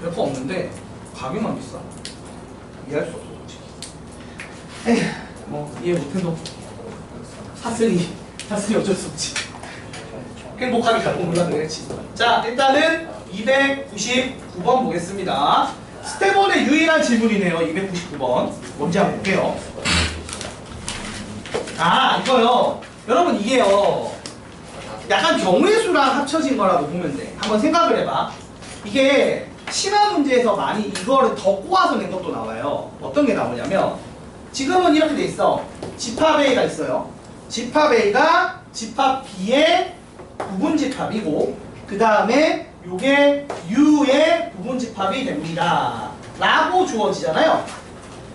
별거 없는데 가격만 비싸. 이해할 수 없어 솔직히. 에휴, 뭐 이해 못해도 사슬이 어쩔 수 없지. 행복하게 갖고 몰라 그랬지. 자, 일단은 299번 보겠습니다. 스텝 1의 유일한 질문이네요. 299번. 뭔지 한번 볼게요. 아, 이거요. 여러분, 이게요. 약간 경우의 수랑 합쳐진 거라고 보면 돼. 한번 생각을 해봐. 이게 심화 문제에서 많이 이거를 더 꼬아서 낸 것도 나와요. 어떤 게 나오냐면 지금은 이렇게 돼 있어. 집합 A가 있어요. 집합 A가 집합 B의 부분 집합이고 그 다음에 요게 U의 부분 집합이 됩니다. 라고 주어지잖아요.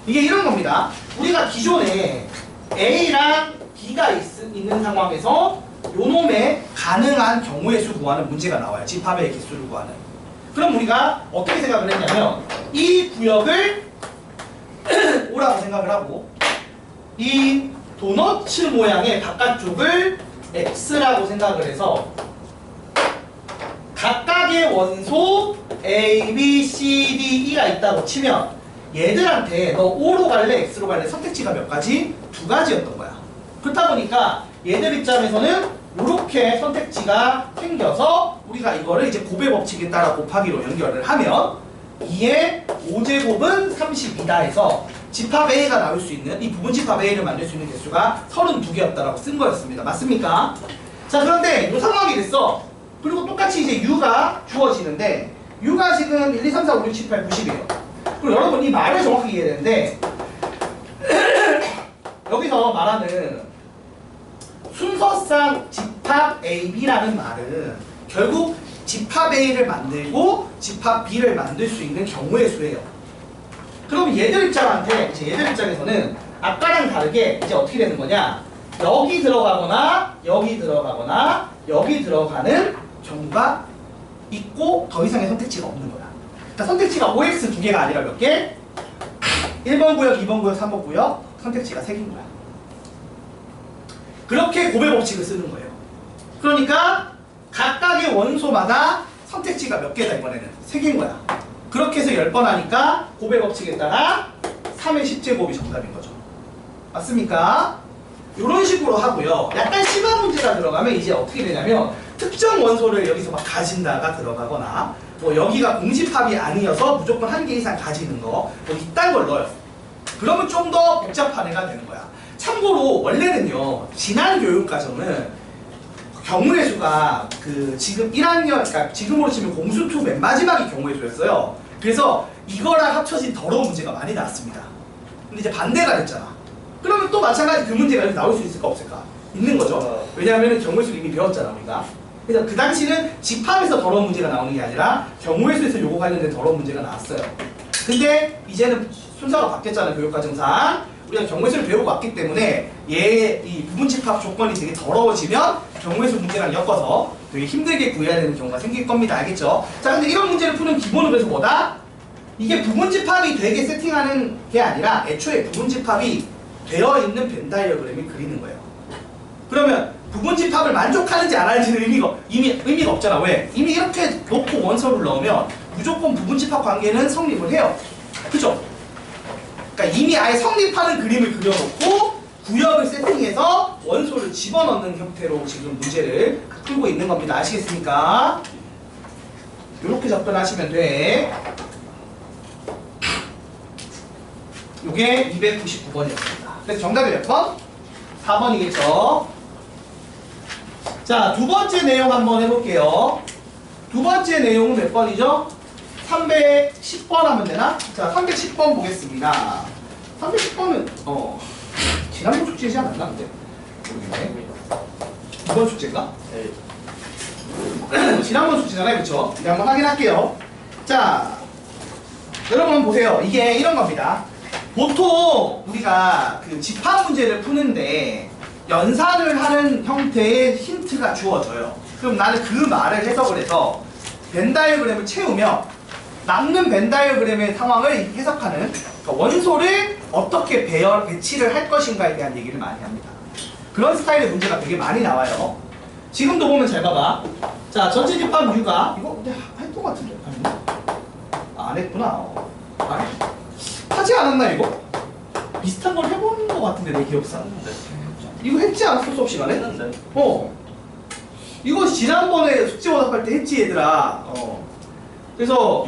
이게 이런 겁니다. 우리가 기존에 A랑 B가 있는 상황에서 요놈의 가능한 경우의 수 구하는 문제가 나와요. 집합의 개수를 구하는. 그럼 우리가 어떻게 생각을 했냐면 이 구역을 O라고 생각을 하고 이 도너츠 모양의 바깥쪽을 X라고 생각을 해서 각각의 원소 A, B, C, D, E가 있다고 치면 얘들한테 너 O로 갈래, X로 갈래 선택지가 몇 가지? 두 가지였던 거야. 그렇다 보니까 얘들 입장에서는 이렇게 선택지가 생겨서 우리가 이거를 이제 곱의 법칙에 따라 곱하기로 연결을 하면 2의 5제곱은 32다 해서 집합 A가 나올 수 있는 이 부분 집합 A를 만들 수 있는 개수가 32개였다라고 쓴 거였습니다. 맞습니까? 자, 그런데 이 상황이 됐어. 그리고 똑같이 이제 U가 주어지는데 U가 지금 1, 2, 3, 4, 5, 6, 7, 8, 90이에요. 그리고 여러분 이 말을 정확히 이해해야 되는데 여기서 말하는 순서상 집합 A, B라는 말은 결국 집합 A를 만들고 집합 B를 만들 수 있는 경우의 수예요. 그럼 얘들 입장에서는 아까랑 다르게 이제 어떻게 되는 거냐? 여기 들어가거나 여기 들어가거나 여기 들어가는 경우가 있고 더 이상의 선택지가 없는 거야. 그러니까 선택지가 OX 두 개가 아니라 몇 개? 1번 구역, 2번 구역, 3번 구역 선택지가 3개인 거야. 그렇게 곱의 법칙을 쓰는 거예요. 그러니까 각각의 원소마다 선택지가 몇 개다 이번에는 3개인 거야. 그렇게 해서 10번 하니까 곱의 법칙에 따라 3의 10제곱이 정답인 거죠. 맞습니까? 이런 식으로 하고요. 약간 심한 문제가 들어가면 이제 어떻게 되냐면 특정 원소를 여기서 막 가진다가 들어가거나 뭐 여기가 공집합이 아니어서 무조건 한 개 이상 가지는 거 뭐 이딴 걸 넣어요. 그러면 좀 더 복잡한 애가 되는 거야. 참고로 원래는요 지난 교육과정은 경우의 수가 그 지금 1학년 그러니까 지금으로 치면 공수2 맨 마지막이 경우의 수였어요. 그래서 이거랑 합쳐진 더러운 문제가 많이 나왔습니다. 근데 이제 반대가 됐잖아. 그러면 또 마찬가지 그 문제가 여기 나올 수 있을까 없을까? 있는 거죠. 왜냐하면 경우의 수를 이미 배웠잖아 우리가. 그래서 그 당시는 집합에서 더러운 문제가 나오는 게 아니라 경우의 수에서 요거 관련된 더러운 문제가 나왔어요. 근데 이제는 순서가 바뀌었잖아요 교육과정상. 우리가 경우의 수를 배우고 왔기 때문에 얘 이 부분 집합 조건이 되게 더러워지면 경우의 수 문제랑 엮어서 되게 힘들게 구해야 되는 경우가 생길 겁니다. 알겠죠? 자, 근데 이런 문제를 푸는 기본으로 해서 뭐다? 이게 부분 집합이 되게 세팅하는 게 아니라 애초에 부분 집합이 되어 있는 벤 다이어그램이 그리는 거예요. 그러면 부분 집합을 만족하는지 안 하는지는 의미가 없잖아. 왜? 이미 이렇게 놓고 원소를 넣으면 무조건 부분 집합 관계는 성립을 해요. 그죠? 그러니까 이미 아예 성립하는 그림을 그려놓고 구역을 세팅해서 원소를 집어넣는 형태로 지금 문제를 풀고 있는 겁니다. 아시겠습니까? 이렇게 접근하시면 돼. 요게 299번이었습니다. 그래서 정답이 몇 번? 4번이겠죠? 자, 두 번째 내용 한번 해볼게요. 두 번째 내용은 몇 번이죠? 310번 하면 되나? 자, 310번 보겠습니다. 310번은 지난번 축제지 않았나? 근데 모르겠네. 이번 축제인가? 네. 지난번 축제잖아요, 그쵸? 네, 한번 확인할게요. 자, 여러분 보세요. 이게 이런 겁니다. 보통 우리가 그 집합 문제를 푸는데 연산을 하는 형태의 힌트가 주어져요. 그럼 나는 그 말을 해석을 해서 벤 다이어그램을 채우며 남는 벤 다이어그램의 상황을 해석하는 그러니까 원소를 어떻게 배치를 할 것인가에 대한 얘기를 많이 합니다. 그런 스타일의 문제가 되게 많이 나와요. 지금도 보면 잘 봐봐. 자, 전체 집합 U가 이거 근데 했던 것 같은데 안 했구나. 하지 않았나 이거? 비슷한 걸 해본 것 같은데 내 기억상. 이거 했지 않았어 수업 시간에? 했는데. 이거 지난번에 숙제 오답할 때 했지 얘들아. 그래서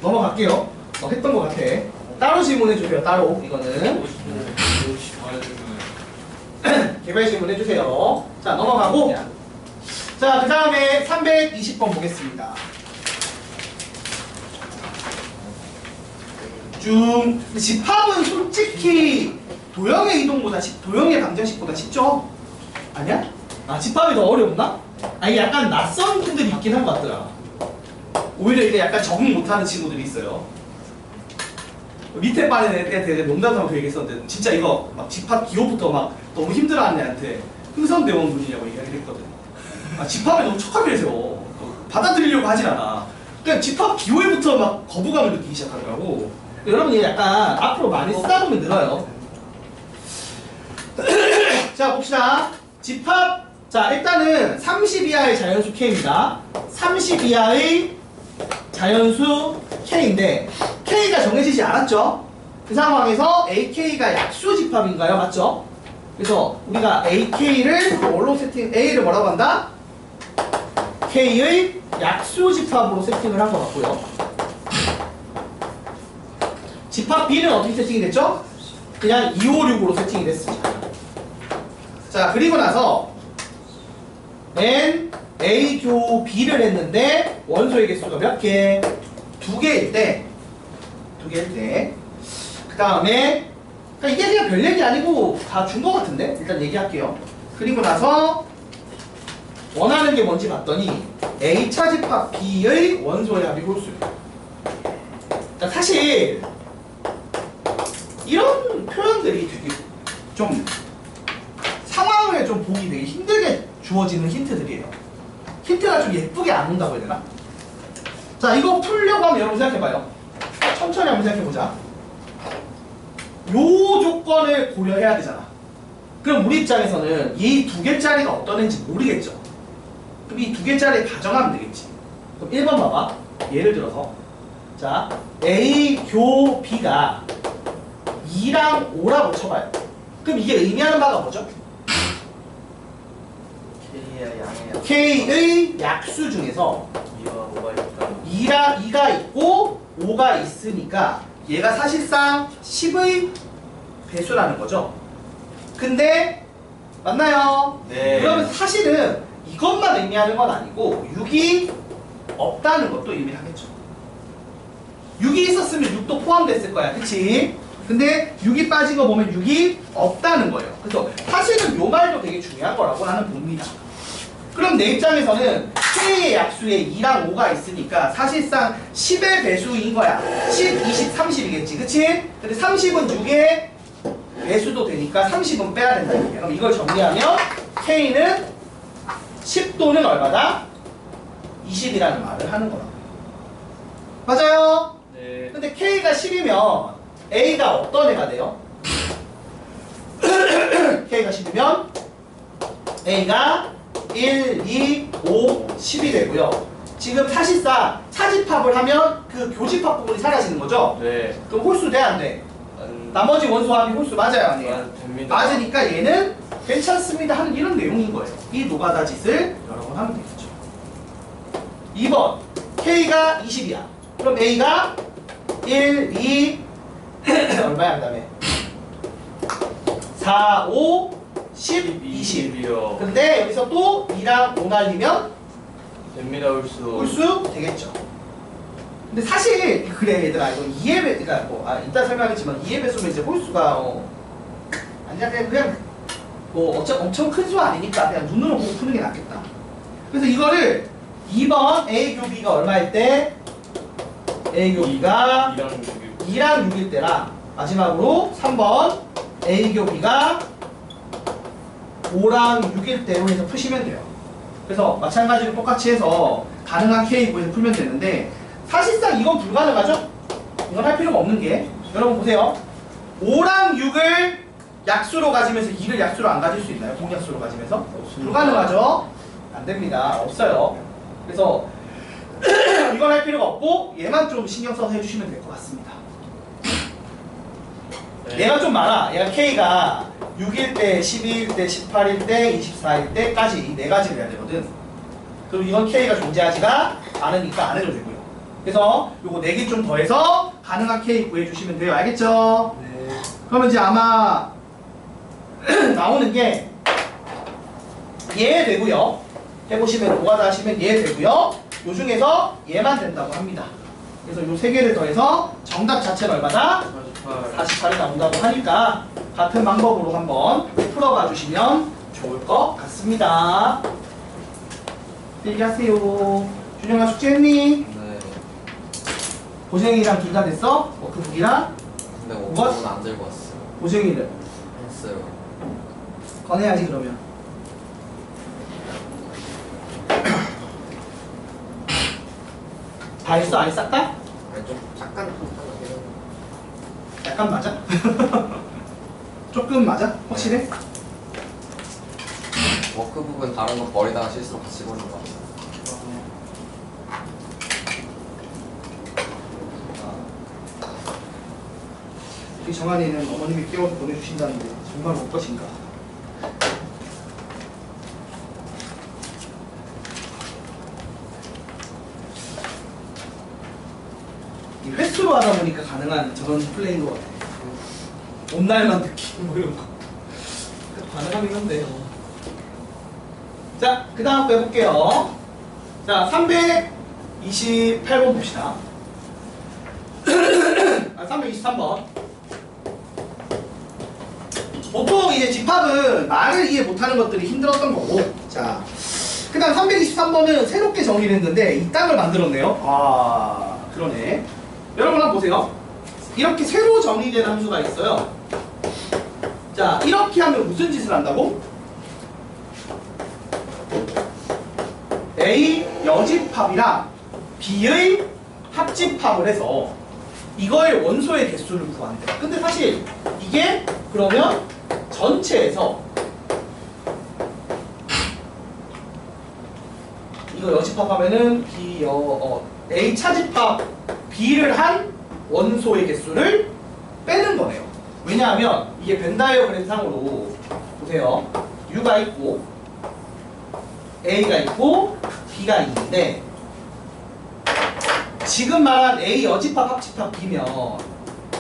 넘어갈게요. 했던 것 같아. 따로 질문해 주세요. 따로 이거는 개별 질문해 주세요. 자 넘어가고. 자 그 다음에 320번 보겠습니다. 쭉. 집합은 솔직히 도형의 이동보다 도형의 방정식보다 쉽죠? 아니야? 아 집합이 더 어렵나? 아니 약간 낯선 분들이 있긴 한 것 같더라. 오히려 이게 약간 적응 못하는 친구들이 있어요. 밑에 반에 애한테 농담삼아 그 얘기했었는데 진짜 이거 막 집합 기호부터 막 너무 힘들어하는 애한테 흥선대원 분이냐고 얘기하긴 했거든. 아 집합에 너무 척하면서 받아들이려고 하진 않아. 그냥 집합 기호에부터 막 거부감을 느끼기 시작하더라고. 여러분이 약간 앞으로 많이 쓰다 보면 늘어요. 자 봅시다. 집합. 자 일단은 30 이하의 자연수 K입니다. 30 이하의 자연수 K인데 K가 정해지지 않았죠? 그 상황에서 AK가 약수 집합인가요? 맞죠? 그래서 우리가 AK를 뭘로 A를 뭐라고 한다? K의 약수 집합으로 세팅을 한 것 같고요. 집합 B는 어떻게 세팅이 됐죠? 그냥 256으로 세팅이 됐습니다. 자 그리고 나서 N, A 교 B를 했는데 원소의 개수가 몇 개? 2개일 때 그 다음에 그러니까 이게 그냥 별 얘기 아니고 다 준 것 같은데 일단 얘기할게요. 그리고 나서 원하는 게 뭔지 봤더니 A차 집합 B의 원소의 합이 홀수예요. 그러니까 사실 이런 표현들이 되게 좀 상황을 좀 보기 되게 힘들게 주어지는 힌트들이에요. 힌트가 좀 예쁘게 안 온다고 해야 되나? 자 이거 풀려고 하면 여러분 생각해봐요. 천천히 한번 생각해보자. 요 조건을 고려해야 되잖아. 그럼 우리 입장에서는 이 2개짜리가 어떤 애인지 모르겠죠. 그럼 이 2개짜리 가정하면 되겠지. 그럼 1번 봐봐. 예를 들어서 자 A 교 B가 2랑 5라고 쳐봐요. 그럼 이게 의미하는 바가 뭐죠? K의 약수 중에서 2가 있고 5가 있으니까 얘가 사실상 10의 배수라는 거죠. 근데 맞나요? 네. 그러면 사실은 이것만 의미하는 건 아니고 6이 없다는 것도 의미하겠죠. 6이 있었으면 6도 포함됐을 거야. 그치? 근데 6이 빠진 거 보면 6이 없다는 거예요. 그래서 사실은 요 말도 되게 중요한 거라고 나는 봅니다. 그럼 내 입장에서는 K의 약수에 2랑 5가 있으니까 사실상 10의 배수인 거야. 10, 20, 30이겠지. 그치? 근데 30은 6의 배수도 되니까 30은 빼야 된다. 이게. 그럼 이걸 정리하면 K는 10도는 얼마다? 20이라는 말을 하는 거라고. 맞아요? 네. 근데 K가 10이면 A가 어떤 애가 돼요? K가 10이면 A가 1, 2, 5, 10이 되고요. 지금 사실상 차집합을 하면 그 교집합 부분이 사라지는 거죠? 네. 그럼 홀수 돼? 안 돼? 나머지 원소합이 홀수 맞아요? 아니에요? 됩니다. 맞으니까 얘는 괜찮습니다 하는 이런 내용인 거예요. 이 노가다 짓을 여러 번 하면 되겠죠. 2번 K가 20이야. 그럼 A가 1, 2 얼마야 그 다음에 4, 5, 10, 20. 20이요. 근데 여기서 또 2랑 5 날리면 됩니다, 홀수. 홀수 되겠죠. 근데 사실 그래 얘들아 이거 2의 배 그러니까 이따 설명하겠지만 2의 배수면 이제 홀수가 아니야 그냥 뭐 엄청 큰 수 아니니까 그냥 눈으로 보고 푸는 게 낫겠다. 그래서 이거를 2번 A 교 B가 얼마일 때 A 교 B가 2랑 6일 때랑 마지막으로 3번 A 교 B가 5랑 6일 때로 해서 푸시면 돼요. 그래서 마찬가지로 똑같이 해서 가능한 K 구해서 풀면 되는데 사실상 이건 불가능하죠? 이건 할 필요가 없는 게 여러분 보세요. 5랑 6을 약수로 가지면서 2를 약수로 안 가질 수 있나요? 공약수로 가지면서? 없습니다. 불가능하죠? 안 됩니다. 없어요. 그래서 이건 할 필요가 없고 얘만 좀 신경 써서 해주시면 될 것 같습니다. 네. 얘가 좀 많아. 얘가 K가 6일 때, 12일 때, 18일 때, 24일 때까지 이 네 가지를 해야 되거든. 그럼 이건 K가 존재하지가 않으니까 안 해도 되고요. 그래서 요거 4개 좀 더해서 가능한 K 구해주시면 돼요. 알겠죠? 네. 그러면 이제 아마 나오는 게 얘 되고요. 해보시면 노가다 하시면 얘 되고요. 요 중에서 얘만 된다고 합니다. 그래서 요 3개를 더해서 정답 자체는 얼마다? 48. 48이 나온다고 하니까 같은 방법으로 한번 풀어봐 주시면 좋을 것 같습니다. 얘기하세요. 준영아 숙제했니? 네. 고생이랑 둘 다 됐어? 워크북이랑? 근데 뭐? 오빠는 안 들고 왔어요. 고생이를 했어요. 꺼내야지 그러면. 다 했어? 아니 싹 다? 아니 좀 약간 약간 맞아? 조금 맞아? 확실해? 워크북은 다른 거 버리다가 실수로 같이 보는 거 같아요. 우리 정한이는 어머님이 깨워서 보내주신다는데 정말 올 것인가? 이 횟수로 하다 보니까 가능한 저런 플레이인 것 같아. 온 날만 느낌 뭐 이런 거. 그래도 가능하긴 한데요. 자, 그 다음 거 해볼게요. 자, 328번 봅시다. 아, 323번. 보통 이제 집합은 말을 이해 못하는 것들이 힘들었던 거고. 자, 그 다음 323번은 새롭게 정의를 했는데 이 땅을 만들었네요. 아, 그러네. 여러분 한번 보세요. 이렇게 새로 정의된 함수가 있어요. 자, 이렇게 하면 무슨 짓을 한다고? A 여집합이랑 B의 합집합을 해서 이거의 원소의 개수를 구한대. 근데 사실 이게 그러면 전체에서 이거 여집합하면은 A 차집합 B를 한 원소의 개수를 빼는 거네요. 왜냐하면 이게 벤 다이어그램 상으로 보세요. U가 있고 A가 있고 B가 있는데 지금 말한 A 여집합 합집합 B면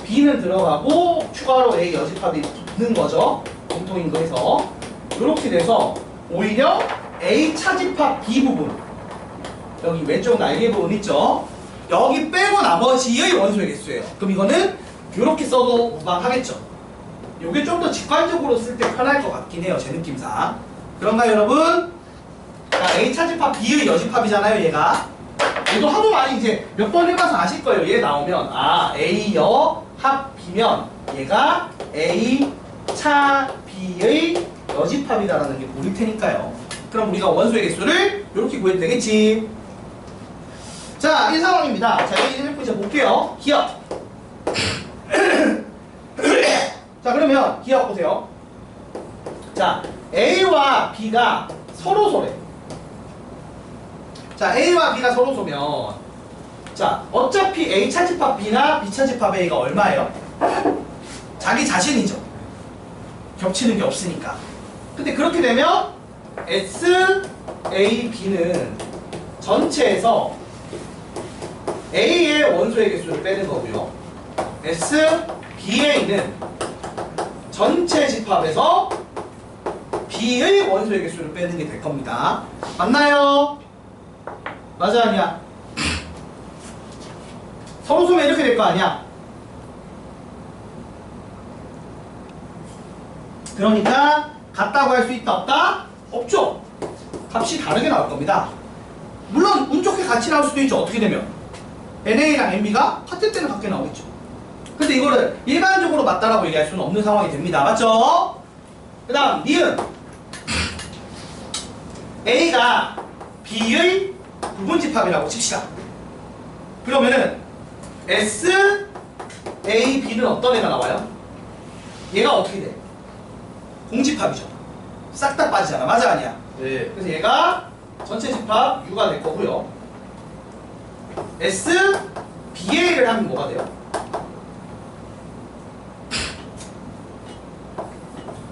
B는 들어가고 추가로 A 여집합이 붙는 거죠. 공통인 거 해서 이렇게 돼서 오히려 A 차집합 B 부분 여기 왼쪽 날개 부분 있죠. 여기 빼고 나머지의 원소의 개수예요. 그럼 이거는 이렇게 써도 무방하겠죠. 이게 좀 더 직관적으로 쓸 때 편할 것 같긴 해요. 제 느낌상. 그런가요 여러분? 자, A 차집합 B의 여집합이잖아요 얘가. 얘도 하도 많이 이제 몇 번 해봐서 아실 거예요. 얘 나오면 아 A 여 합 B면 얘가 A 차 B의 여집합이다라는 게 보일 테니까요. 그럼 우리가 원소의 개수를 이렇게 구해도 되겠지. 자, 이 상황입니다. 자, 이제 볼게요. 기억. 자, 그러면 기억 보세요. 자, A와 B가 서로소래. 자, A와 B가 서로소면 자, 어차피 A 차집합 B나 B 차집합 A가 얼마예요? 자기 자신이죠. 겹치는 게 없으니까. 근데 그렇게 되면 S, A, B는 전체에서 A의 원소의 개수를 빼는 거고요. S, BA는 전체 집합에서 B의 원소의 개수를 빼는 게 될 겁니다. 맞나요? 맞아 아니야? 서로 소면 이렇게 될 거 아니야? 그러니까 같다고 할 수 있다 없다? 없죠? 값이 다르게 나올 겁니다. 물론 운 좋게 같이 나올 수도 있죠. 어떻게 되면 NA랑 NB가 같을 때는 같게 나오겠죠. 근데 이거를 일반적으로 맞다라고 얘기할 수는 없는 상황이 됩니다. 맞죠? 그 다음 니은 A가 B의 부분집합이라고 칩시다. 그러면은 S, A, B는 어떤 애가 나와요? 얘가 어떻게 돼? 공집합이죠. 싹 다 빠지잖아. 맞아 아니야? 네. 그래서 얘가 전체 집합 U가 될 거고요. S BA를 하면 뭐가 돼요?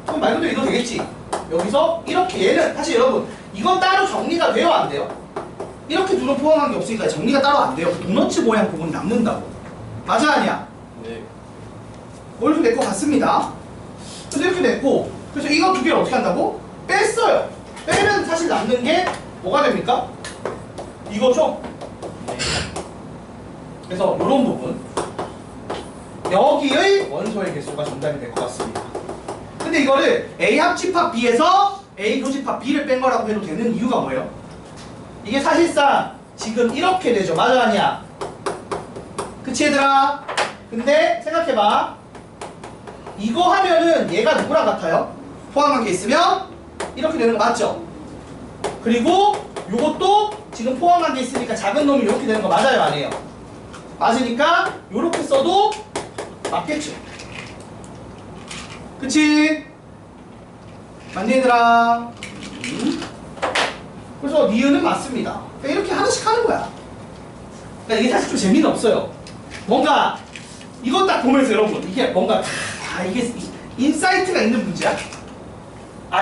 그럼 말 그대로 이거 되겠지. 여기서 이렇게 얘는 사실 여러분 이건 따로 정리가 돼요 안 돼요? 이렇게 둘은 포함한 게 없으니까 정리가 따로 안 돼요. 도너츠 모양 부분이 남는다고. 맞아 아니야? 네. 이렇게 될 것 같습니다. 그래서 이렇게 됐고, 그래서 이거 두 개를 어떻게 한다고? 뺐어요. 빼면 사실 남는 게 뭐가 됩니까? 이거죠? 네. 그래서 이런 부분 여기의 원소의 개수가 정답이 될 것 같습니다. 근데 이거를 A 합집합 B에서 A 교집합 B를 뺀 거라고 해도 되는 이유가 뭐예요? 이게 사실상 지금 이렇게 되죠. 맞아 아니야? 그치 얘들아? 근데 생각해봐. 이거 하면은 얘가 누구랑 같아요? 포함관계 있으면 이렇게 되는 거 맞죠? 그리고 요것도 지금 포함관계 있으니까 작은 놈이 이렇게 되는 거 맞아요 아니에요? 맞으니까 요렇게 써도 맞겠죠? 그치? 맞니 얘들아? 그래서 니은은 맞습니다. 그러니까 이렇게 하나씩 하는 거야. 그러니까 이게 사실 좀 재미는 없어요. 뭔가 이거 딱 보면서 여러분 이게 뭔가 이게 인사이트가 있는 문제야?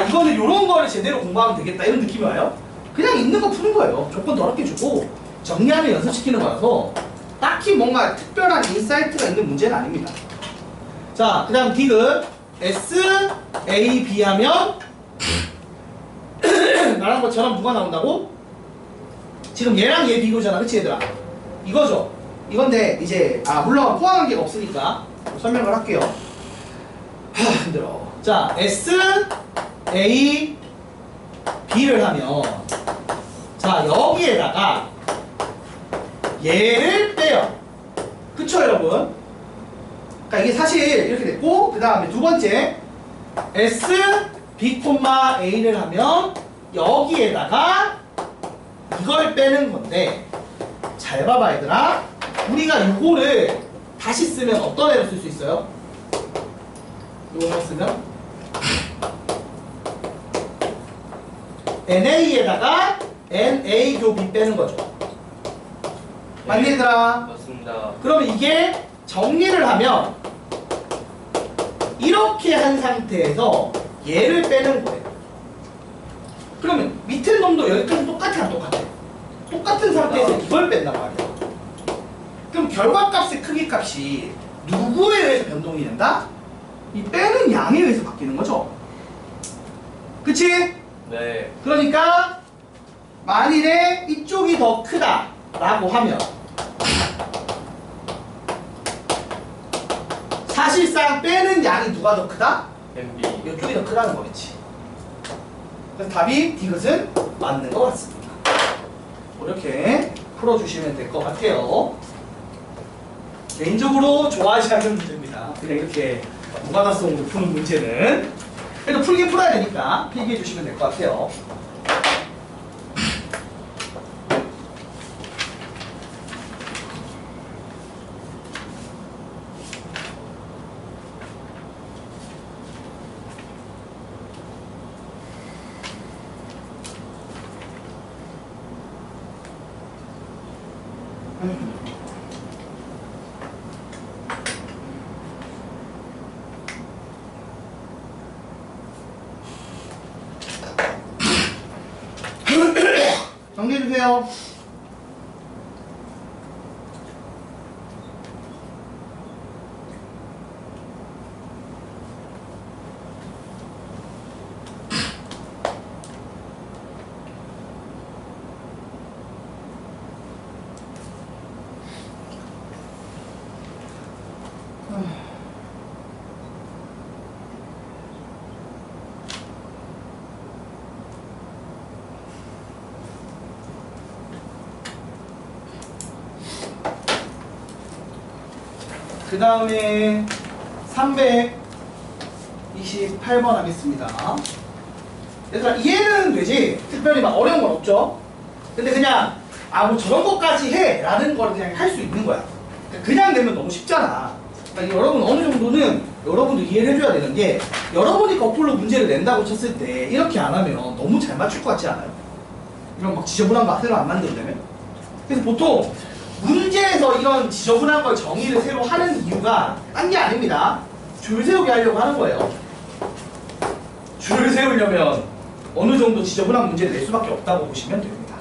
이거는 요런 거를 제대로 공부하면 되겠다 이런 느낌이 와요? 그냥 있는 거 푸는 거예요. 조건 더럽게 주고 정리하면 연습시키는 거라서 딱히 뭔가 특별한 인사이트가 있는 문제는 아닙니다. 자, 그 다음 디귿 S, A, B 하면 말한 것처럼 누가 나온다고? 지금 얘랑 얘 비교잖아 그치 얘들아? 이거죠? 이건데 이제 물론 포함관계가 없으니까 설명을 할게요. 힘들어. 자, S, A, B를 하면 자 여기에다가 얘를 빼요. 그쵸 여러분? 그러니까 이게 사실 이렇게 됐고 그 다음에 두 번째 S, B, A를 하면 여기에다가 이걸 빼는 건데 잘 봐봐 얘들아. 우리가 이거를 다시 쓰면 어떤 애로 쓸 수 있어요? 이거 쓰면 NA에다가 NA 교 B 빼는 거죠. 맞니 얘들아? 맞습니다. 그러면 이게 정리를 하면 이렇게 한 상태에서 얘를 빼는 거예요. 그러면 밑에 놈도 여기까지 똑같아 안 똑같아? 똑같은 상태에서 이걸 뺀단 말이야. 그럼 결과값의 크기 값이 누구에 의해서 변동이 된다? 이 빼는 양에 의해서 바뀌는 거죠. 그치? 네. 그러니까 만일에 이쪽이 더 크다 라고 하면 사실상 빼는 양이 누가 더 크다? MB. 이쪽이 더 크다는 거겠지. 그래서 답이 디귿은 맞는 것 같습니다. 이렇게 풀어주시면 될 것 같아요. 개인적으로 좋아하지 않는 문제입니다. 그냥 이렇게 무관화성으로 푸는 문제는 그래도 풀긴 풀어야 되니까 필기해 주시면 될 것 같아요. 정리해주세요. 그 다음에 328번 하겠습니다. 얘들아 이해는 되지? 특별히 막 어려운 건 없죠? 근데 그냥 뭐 저런 것까지 해 라는 걸 그냥 할 수 있는 거야. 그냥 내면 너무 쉽잖아. 그러니까 여러분 어느 정도는 여러분도 이해를 해줘야 되는 게 여러분이 거꾸로 문제를 낸다고 쳤을 때 이렇게 안 하면 너무 잘 맞출 것 같지 않아요? 이런 막 지저분한 거 새로 안 만들려면? 그래서 보통 문제에서 이런 지저분한 걸 정의를 새로 하는 이유가 딴 게 아닙니다. 줄 세우게 하려고 하는 거예요. 줄을 세우려면 어느 정도 지저분한 문제를 낼 수밖에 없다고 보시면 됩니다.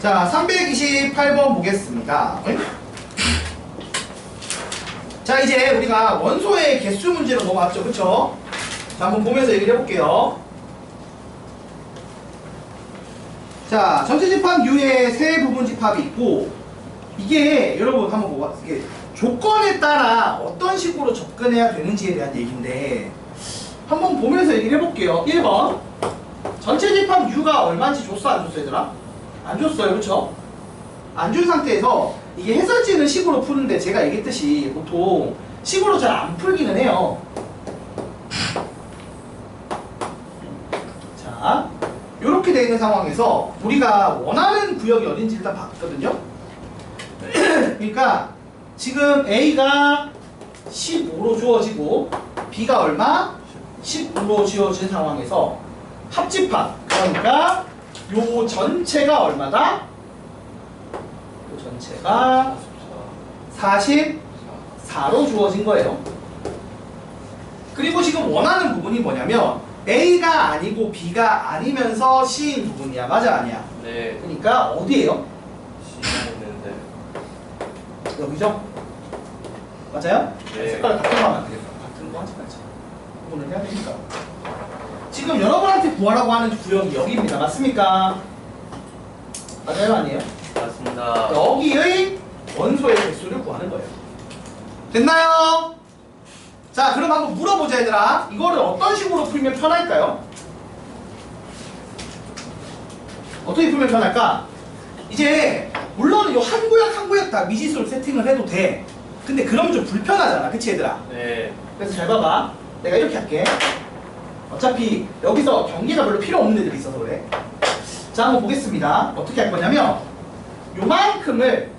자, 328번 보겠습니다. 자, 이제 우리가 원소의 개수 문제로 넘어왔죠, 그쵸? 자, 한번 보면서 얘기를 해볼게요. 자, 전체 집합 U에 세 부분 집합이 있고, 이게 여러분 한번 보고, 이게 조건에 따라 어떤 식으로 접근해야 되는지에 대한 얘기인데, 한번 보면서 얘기를 해볼게요. 1번. 전체 집합 U가 얼마인지 줬어, 안 줬어, 얘들아? 안 줬어요, 그쵸? 안 준 상태에서 이게 해설지는 식으로 푸는데 제가 얘기했듯이 보통 식으로 잘 안 풀기는 해요. 자, 이렇게 되어 있는 상황에서 우리가 원하는 구역이 어딘지 일단 봤거든요. 그러니까 지금 A가 15로 주어지고 B가 얼마? 19로 주어진 상황에서 합집합, 그러니까 요 전체가 얼마다? 요 전체가 44로 주어진 거예요. 그리고 지금 원하는 부분이 뭐냐면 A가 아니고 B가 아니면서 C인 부분이야. 맞아, 아니야? 네. 그러니까 어디예요? C가 있는데. 여기죠? 맞아요? 네. 색깔을 같은 거 하면 안 되겠어. 같은 거 하지 말자. 구분을 해야 되니까. 지금 여러분한테 구하라고 하는 구역이 여기입니다. 맞습니까? 맞아요, 아니에요? 맞습니다. 여기의 원소의 개수를 구하는 거예요. 됐나요? 자, 그럼 한번 물어보자, 얘들아. 이거를 어떤 식으로 풀면 편할까요? 어떻게 풀면 편할까? 이제 물론 이 한 구역 한 구역 다 미지수를 세팅을 해도 돼. 근데 그러면 좀 불편하잖아, 그치, 얘들아? 네. 그래서 잘 봐봐. 내가 이렇게 할게. 어차피 여기서 경계가 별로 필요 없는 애들이 있어서 그래. 자, 한번 보겠습니다. 어떻게 할 거냐면 요만큼을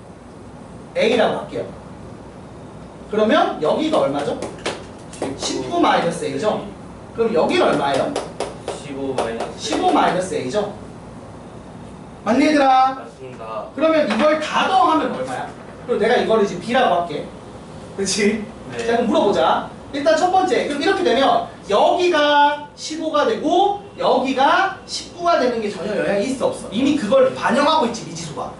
A라고 할게요. 그러면 여기가 얼마죠? 19-A죠? 그럼 여기는 얼마예요? 15 마이너스. 15-A죠? 맞니, 얘들아? 맞습니다. 그러면 이걸 다 더하면 얼마야? 그럼 내가 이거를 이제 B라고 할게. 그렇지? 네. 자, 그럼 물어보자. 일단 첫 번째, 그럼 이렇게 되면 여기가 15가 되고 여기가 19가 되는 게 전혀 영향이 있어, 없어? 이미 그걸 반영하고 있지, 미지수가.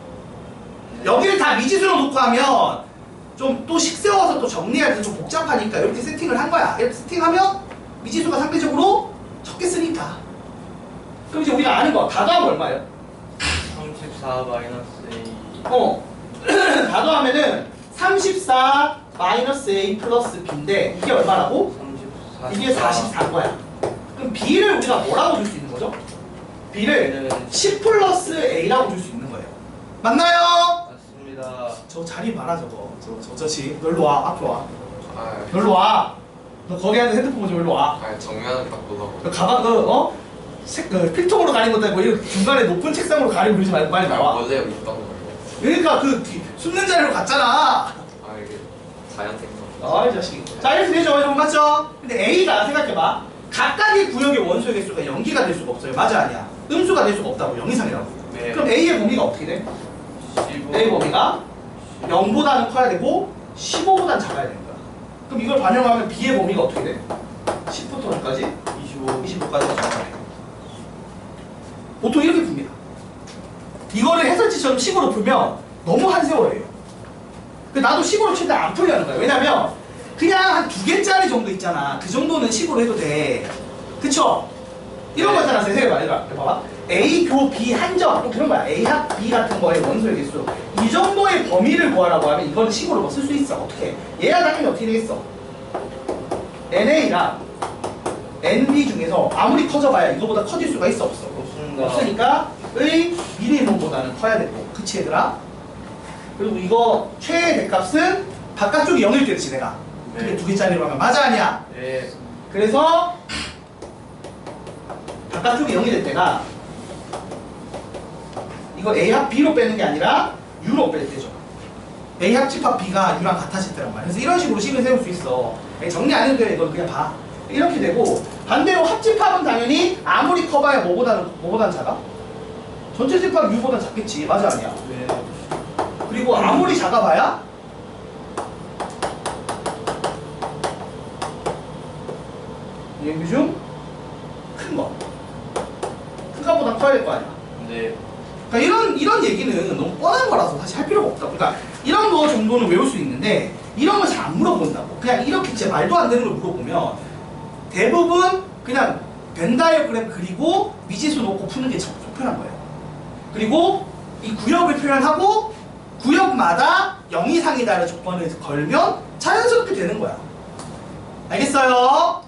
여기를 다 미지수로 놓고 하면 좀 또 식세워서 또 정리할 때 좀 복잡하니까 이렇게 세팅을 한 거야. 이렇게 세팅하면 미지수가 상대적으로 적게 쓰니까. 그럼 이제 우리가 아는 거 다 더하면 얼마예요? 34 마이너스 A. 다 더하면은 34 마이너스 A 플러스 B인데 이게 얼마라고? 34. 이게 44거야. 그럼 B를 우리가 뭐라고 줄 수 있는 거죠? B를 10 플러스 A라고 줄 수 있는 거예요. 맞나요? 맞습니다. 저 자리 봐라, 저거. 저 자식. 너 일로 와. 앞으로 와. 아, 너 일로 와. 너 거기 앉아 핸드폰 보지, 일로 와. 정면을 딱 보다고. 너 가방, 필통으로 가린 것도 아니고 이렇게 중간에 높은 책상으로 가리고 그러지 말고 빨리 나와. 원래 여기 있던 거예요. 그러니까 숨는 자리로 갔잖아. 아, 이게 자연생 거. 아이 자식. 자, 이렇게 되죠, 여러분, 맞죠? 근데 A가 생각해봐. 각각의 구역의 원소의 개수가 0기가 될 수가 없어요. 맞아, 아니야? 음수가 될 수가 없다고, 0 이상이라고. 네. 그럼 A의 범위가 어떻게 돼? 15. A 범위가 0보다는 커야 되고 15보다는 작아야 되는 거야. 그럼 이걸 반영하면 B의 범위가 어떻게 돼? 10부터 어디까지? 25까지가 정확하네. 보통 이렇게 풉니다. 이거를 해설지처럼 식으로 풀면 너무 한 세월이에요. 나도 식으로 칠 때 안 풀려는 거야. 왜냐면 그냥 한 2개짜리 정도 있잖아. 그 정도는 식으로 해도 돼. 그쵸? 이런 거 있잖아. 생각해봐. 얘들아, 봐봐. A 교 B 한정 또 그런 거야. A 합 B 같은 거의 원소의 개수. 이 정도의 범위를 구하라고 하면 이거는 식으로 뭐 쓸 수 있어. 어떻게? 얘가 당연히 어떻게 되겠어? NA랑 NB 중에서 아무리 커져봐야 이거보다 커질 수가 있어, 없어? 없습니다. 없으니까 의 미니멈보다는 커야 되고. 그치, 얘들아? 그리고 이거 최애 대값은 바깥쪽이 0일 때지, 내가. 그게 네. 2개짜리로 하면 맞아, 아니야? 네. 그래서 바깥쪽이 0이 될 때가 이거 A합 B로 빼는 게 아니라 U로 뺄 때죠. A합 집합 B가 U랑 같아질 때란 말이야. 그래서 이런 식으로 식을 세울 수 있어. 정리 안 해도 돼. 이건 그냥 봐. 이렇게 되고 반대로 합집합은 당연히 아무리 커봐야 뭐보다는 작아? 전체 집합 U보다 작겠지. 맞아 아니야? 네. 그리고 아무리 작아봐야 얘 중 큰 거. 큰 것보다 커야 될 거 아니야. 네. 그러니까 이런 얘기는 너무 뻔한 거라서 사실 할 필요가 없다. 그러니까 이런 거 정도는 외울 수 있는데 이런 걸 잘 안 물어본다고. 그냥 이렇게 진짜 말도 안 되는 걸 물어보면 대부분 그냥 벤 다이어그램 그리고 미지수 놓고 푸는 게 적편한 거예요. 그리고 이 구역을 표현하고 구역마다 0 이상이다를 조건을 걸면 자연스럽게 되는 거야. 알겠어요?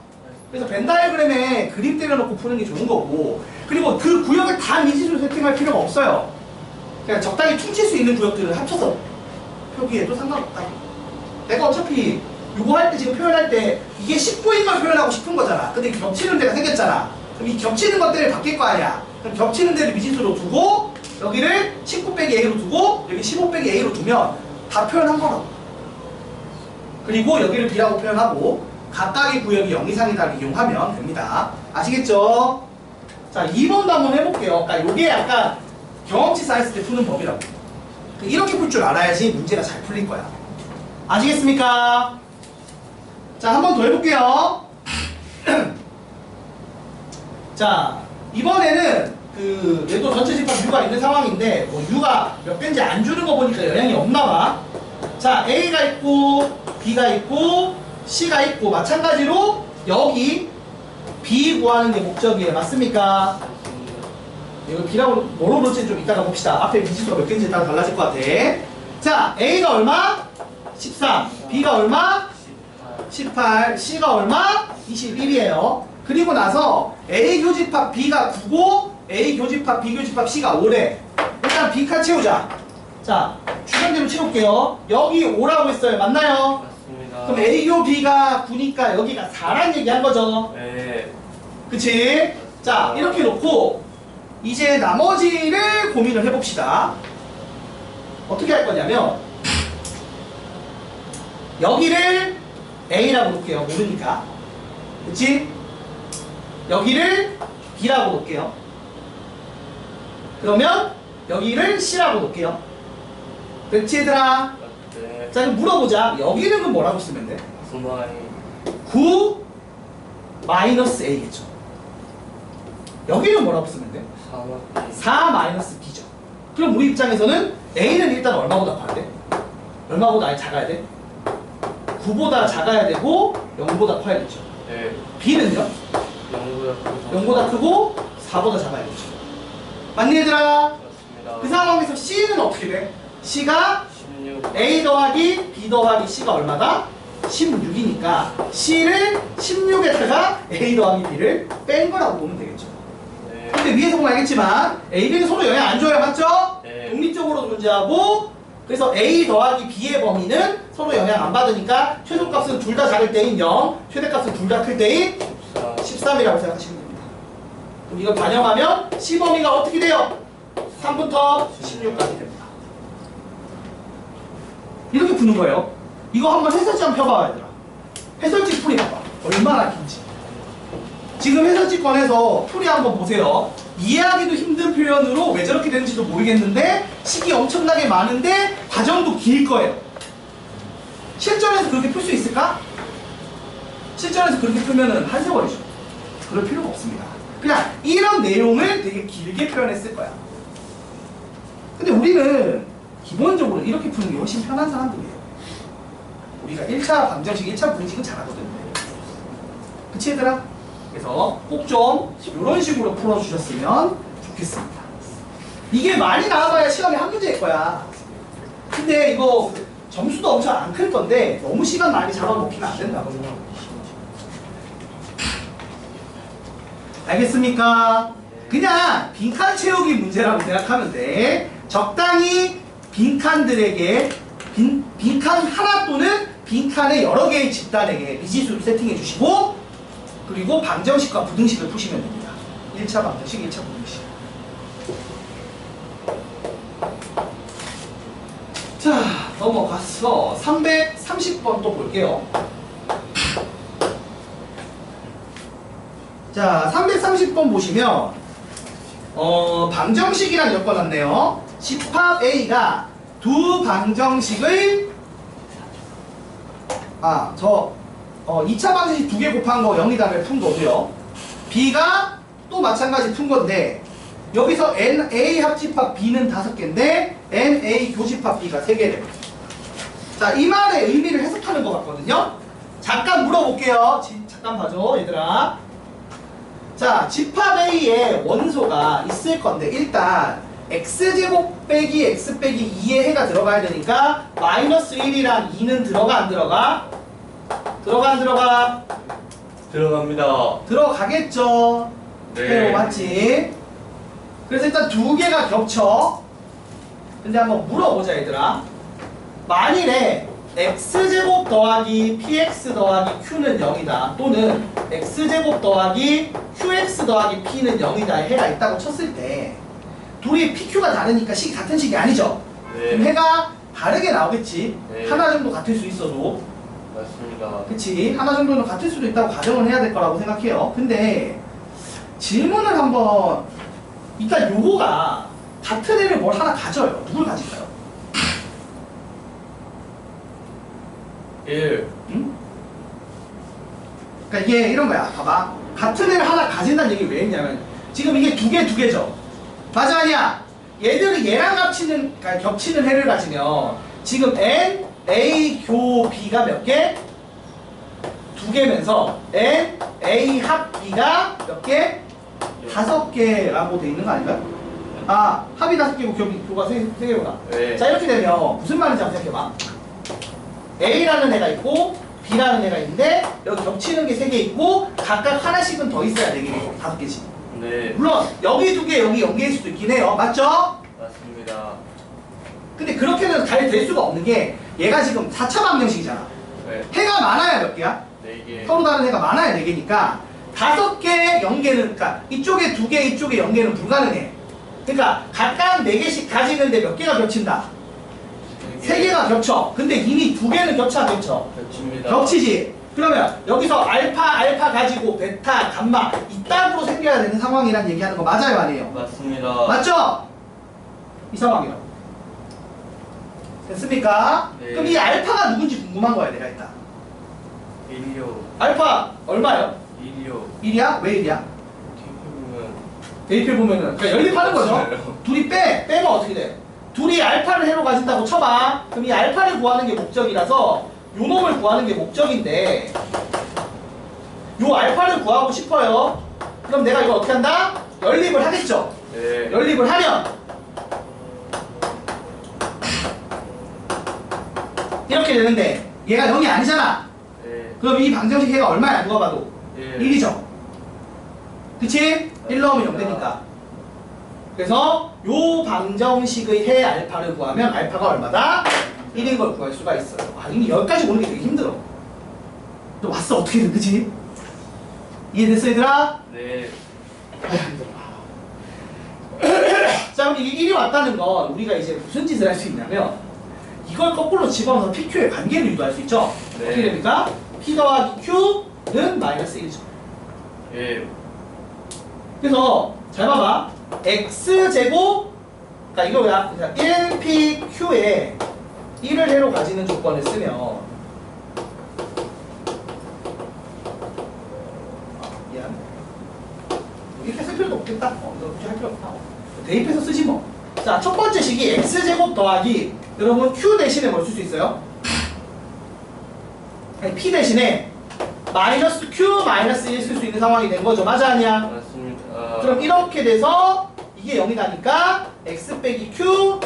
그래서 벤 다이어그램에 그림 때려놓고 푸는 게 좋은 거고, 그리고 그 구역을 다 미지수로 세팅할 필요가 없어요. 그냥 적당히 퉁칠 수 있는 구역들을 합쳐서 표기해도 상관없다고. 내가 어차피 이거 할 때 지금 표현할 때 이게 19인 걸 표현하고 싶은 거잖아. 근데 겹치는 데가 생겼잖아. 그럼 이 겹치는 것들을 바뀔 거 아니야. 그럼 겹치는 데를 미지수로 두고 여기를 19 빼기 A로 두고 여기 15 빼기 A로 두면 다 표현한 거라고. 그리고 여기를 B라고 표현하고 각각의 구역이 0 이상이다를 이용하면 됩니다. 아시겠죠? 자, 2번도 한번 해볼게요. 그러니까 이게 약간 경험치 쌓였을 때 푸는 법이라고. 이렇게 풀 줄 알아야지 문제가 잘 풀릴 거야. 아시겠습니까? 자, 한 번 더 해볼게요. 자, 이번에는 얘도 전체 집합 U가 있는 상황인데 뭐 U가 몇 개인지 안 주는 거 보니까 영향이 없나 봐. 자, A가 있고 B가 있고 C가 있고 마찬가지로 여기 B 구하는 게 목적이에요. 맞습니까? 이거 B라고 뭐로 부를지 좀 이따가 봅시다. 앞에 미지수가 몇 개인지 따라 달라질 것 같아. 자, A가 얼마? 13. B가 얼마? 18. C가 얼마? 21이에요. 그리고 나서 A 교집합 B가 9고 A 교집합 B 교집합 C가 5래. 일단 B칸 채우자. 자, 주변대로 채울게요. 여기 5라고 했어요. 맞나요? 맞습니다. 그럼 A교 B가 9니까 여기가 4란 얘기 한 거죠. 네. 그치? 자, 이렇게 놓고 이제 나머지를 고민을 해봅시다. 어떻게 할 거냐면 여기를 A라고 놓을게요. 모르니까. 그치? 여기를 B라고 놓을게요. 그러면 여기를 C라고 놓을게요. 그치 얘들아? 네. 자, 그럼 물어보자. 여기는 그럼 뭐라고 쓰면 돼? 9 9 마이너스 A겠죠. 여기는 뭐라고 쓰면 돼? 4 마이너스 B죠. 그럼 우리 입장에서는 A는 일단 얼마보다 커야 돼? 얼마보다 아예 작아야 돼? 9보다 작아야 되고 0보다 커야 되죠. 네. B는요? 0보다 크고 4보다 작아야 되죠. 맞니 얘들아? 맞습니다. 그 상황에서 C는 어떻게 돼? C가 16. A 더하기 B 더하기 C가 얼마다? 16이니까 C를 16에다가 A 더하기 B를 뺀 거라고 보면 되겠죠. 네. 근데 위에서 보면 알겠지만 A, B는 서로 영향 안 줘요. 맞죠? 네. 독립적으로 존재하고, 그래서 A 더하기 B의 범위는 서로 영향 안 받으니까 최소값은 둘 다 작을 때인 0, 최대값은 둘 다 클 때인 14. 13이라고 생각하시면 됩니다. 그럼 이걸 반영하면 C 범위가 어떻게 돼요? 3부터 16까지 됩니다. 이렇게 푸는 거예요. 이거 한번 해설지 한번 펴봐 얘들아. 해설지 풀이 봐봐. 얼마나 긴지. 지금 해설지 꺼내서 풀이 한번 보세요. 이해하기도 힘든 표현으로 왜 저렇게 되는지도 모르겠는데 식이 엄청나게 많은데 과정도 길 거예요. 실전에서 그렇게 풀 수 있을까? 실전에서 그렇게 풀면은 한 세월이죠. 그럴 필요가 없습니다. 그냥 이런 내용을 되게 길게 표현했을 거야. 근데 우리는 기본적으로 이렇게 푸는 게 훨씬 편한 사람들이에요. 우리가 1차 방정식, 1차 분식은 잘하거든. 그치 얘들아? 그래서 꼭 좀 이런 식으로 풀어주셨으면 좋겠습니다. 이게 많이 나와봐야 시험에 한 문제일 거야. 근데 이거 점수도 엄청 안 클 건데 너무 시간 많이 잡아먹히면 안 된다고. 알겠습니까? 그냥 빈칸 채우기 문제라고 생각하면 돼. 적당히 빈칸들에게 빈칸 하나 또는 빈칸의 여러 개의 집단에게 미지수를 세팅해 주시고, 그리고 방정식과 부등식을 푸시면 됩니다. 1차 방정식, 2차 부등식. 자, 넘어가서 330번 또 볼게요. 자, 330번 보시면 방정식이랑 엮어놨네요. 집합 A가 두 방정식의 2차 방정식 두 개 곱한 거 0이다를 푼 거고요. B가 또 마찬가지 푼 건데 여기서 NA 합집합 B는 5개인데 NA 교집합 B가 3개래요. 자, 이 말의 의미를 해석하는 것 같거든요. 잠깐 물어볼게요. 잠깐 봐줘 얘들아. 자, 집합 A에 원소가 있을 건데 일단 x제곱 빼기 x 빼기 2의 해가 들어가야 되니까 마이너스 1이랑 2는 들어가 안 들어가? 들어가 안 들어가? 들어갑니다. 들어가겠죠. 네. 맞지? 그래서 일단 두 개가 겹쳐. 근데 한번 물어보자 얘들아. 만일에 x제곱 더하기 px 더하기 q는 0이다 또는 x제곱 더하기 qx 더하기 p는 0이다 해가 있다고 쳤을 때 둘이 pq가 다르니까 식이 같은 식이 아니죠? 네. 그럼 해가 다르게 나오겠지. 네. 하나 정도 같을 수 있어도. 맞습니다. 그치? 하나 정도는 같을 수도 있다고 가정을 해야 될 거라고 생각해요. 근데 질문을 한번 일단 요거가 같은 애를 뭘 하나 가져요. 누굴 가질까요? 1. 응? 그러니까 이게 이런 거야. 봐봐. 같은 애를 하나 가진다는 얘기 왜 했냐면 지금 이게 두 개죠. 맞아 아니야? 얘들이 얘랑 그러니까 겹치는 해를 가지면 지금 N, A, 교, B가 몇 개? 2개면서 N, A, 합, B가 몇 개? 5개라고 돼 있는 거 아닌가요? 합이 5개고 교가 3개구나. 네. 자, 이렇게 되면 무슨 말인지 한번 생각해봐. A라는 애가 있고 B라는 애가 있는데 여기 겹치는 게 3개 있고 각각 하나씩은 더 있어야 4개고 5개씩. 네. 물론 여기 2개 여기 0개일 수도 있긴 해요. 맞죠? 맞습니다. 근데 그렇게는 잘 될 수가 없는 게 얘가 지금 4차 방정식이잖아. 네. 해가 많아야 몇 개야? 4개. 서로 다른 해가 많아야 4개니까 5개 0개는 그러니까 이쪽에 2개 이쪽에 0개는 불가능해. 그러니까 각각 4개씩 가지는데 몇 개가 겹친다? 3개가 겹쳐. 근데 이미 2개는 겹쳐 안 겹쳐? 겹칩니다. 겹치지. 그러면 여기서 알파 가지고 베타 감마 이따구로 생겨야 되는 상황이란 얘기하는 거 맞아요 아니에요? 맞습니다. 맞죠? 이 상황이요. 됐습니까? 네. 그럼 이 알파가 누군지 궁금한 거야 내가 일단. 1요. 알파 얼마요? 1요. 1이야? 왜 1이야? 보면 대입해 보면은 그러니까 연립하는 거죠. 맞아요. 둘이 빼면 어떻게 돼? 둘이 알파를 해로 가진다고 쳐봐. 그럼 이 알파를 구하는 게 목적이라서 요 놈을 구하는 게 목적인데 요 알파를 구하고 싶어요. 그럼 내가 이거 어떻게 한다? 연립을 하겠죠. 네. 연립을 하면 이렇게 되는데 얘가 0이 아니잖아. 네. 그럼 이 방정식 해가 얼마야? 누가 봐도 1이죠. 그치? 1 넣으면 0 되니까. 그래서 요 방정식의 해 알파를 구하면 알파가 얼마다? 1인 걸 구할 수가 있어요. 이미 여기까지 오는 게 되게 힘들어. 또 왔어 어떻게든. 그치? 이해됐어 얘들아? 네. 자, 그럼 이게 1이 왔다는 건 우리가 이제 무슨 짓을 할 수 있냐면 이걸 거꾸로 집어넣어서 PQ의 관계를 유도할 수 있죠? 네. 어떻게 됩니까? P 더하기 Q는 마이너스 1이죠. 예. 그래서 잘 봐봐. X제곱 그러니까 이거야. 1PQ에 1을 해로 가지는 조건을 쓰면 미안. 이렇게 쓸 필요도 없겠다. 이거 굳이 할 필요 없다. 대입해서 쓰지 뭐. 자, 첫 번째 식이 X제곱 더하기 여러분 Q 대신에 뭘 쓸 수 있어요? 아니, P 대신에 마이너스 Q 마이너스 1 쓸 수 있는 상황이 된 거죠. 맞아 아니야? 맞습니다. 그럼 이렇게 돼서 이게 0이다니까 x 빼기 q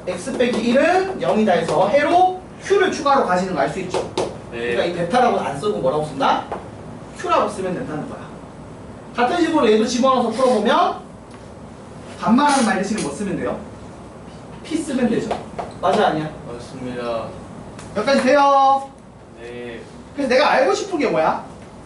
x 빼기 1은 0이다 해서 해로 q를 추가로 가지는 걸 알 수 있죠. 그러니까 이 베타라고 안 쓰고 뭐라고 쓴다? q라고 쓰면 된다는 거야. 같은 식으로 얘도 집어넣어서 풀어보면 반말하는 말 대신에 뭐 쓰면 돼요? p 쓰면 되죠. 맞아 아니야? 맞습니다. 여기까지 돼요. 네. 그래서 내가 알고 싶은 게 뭐야?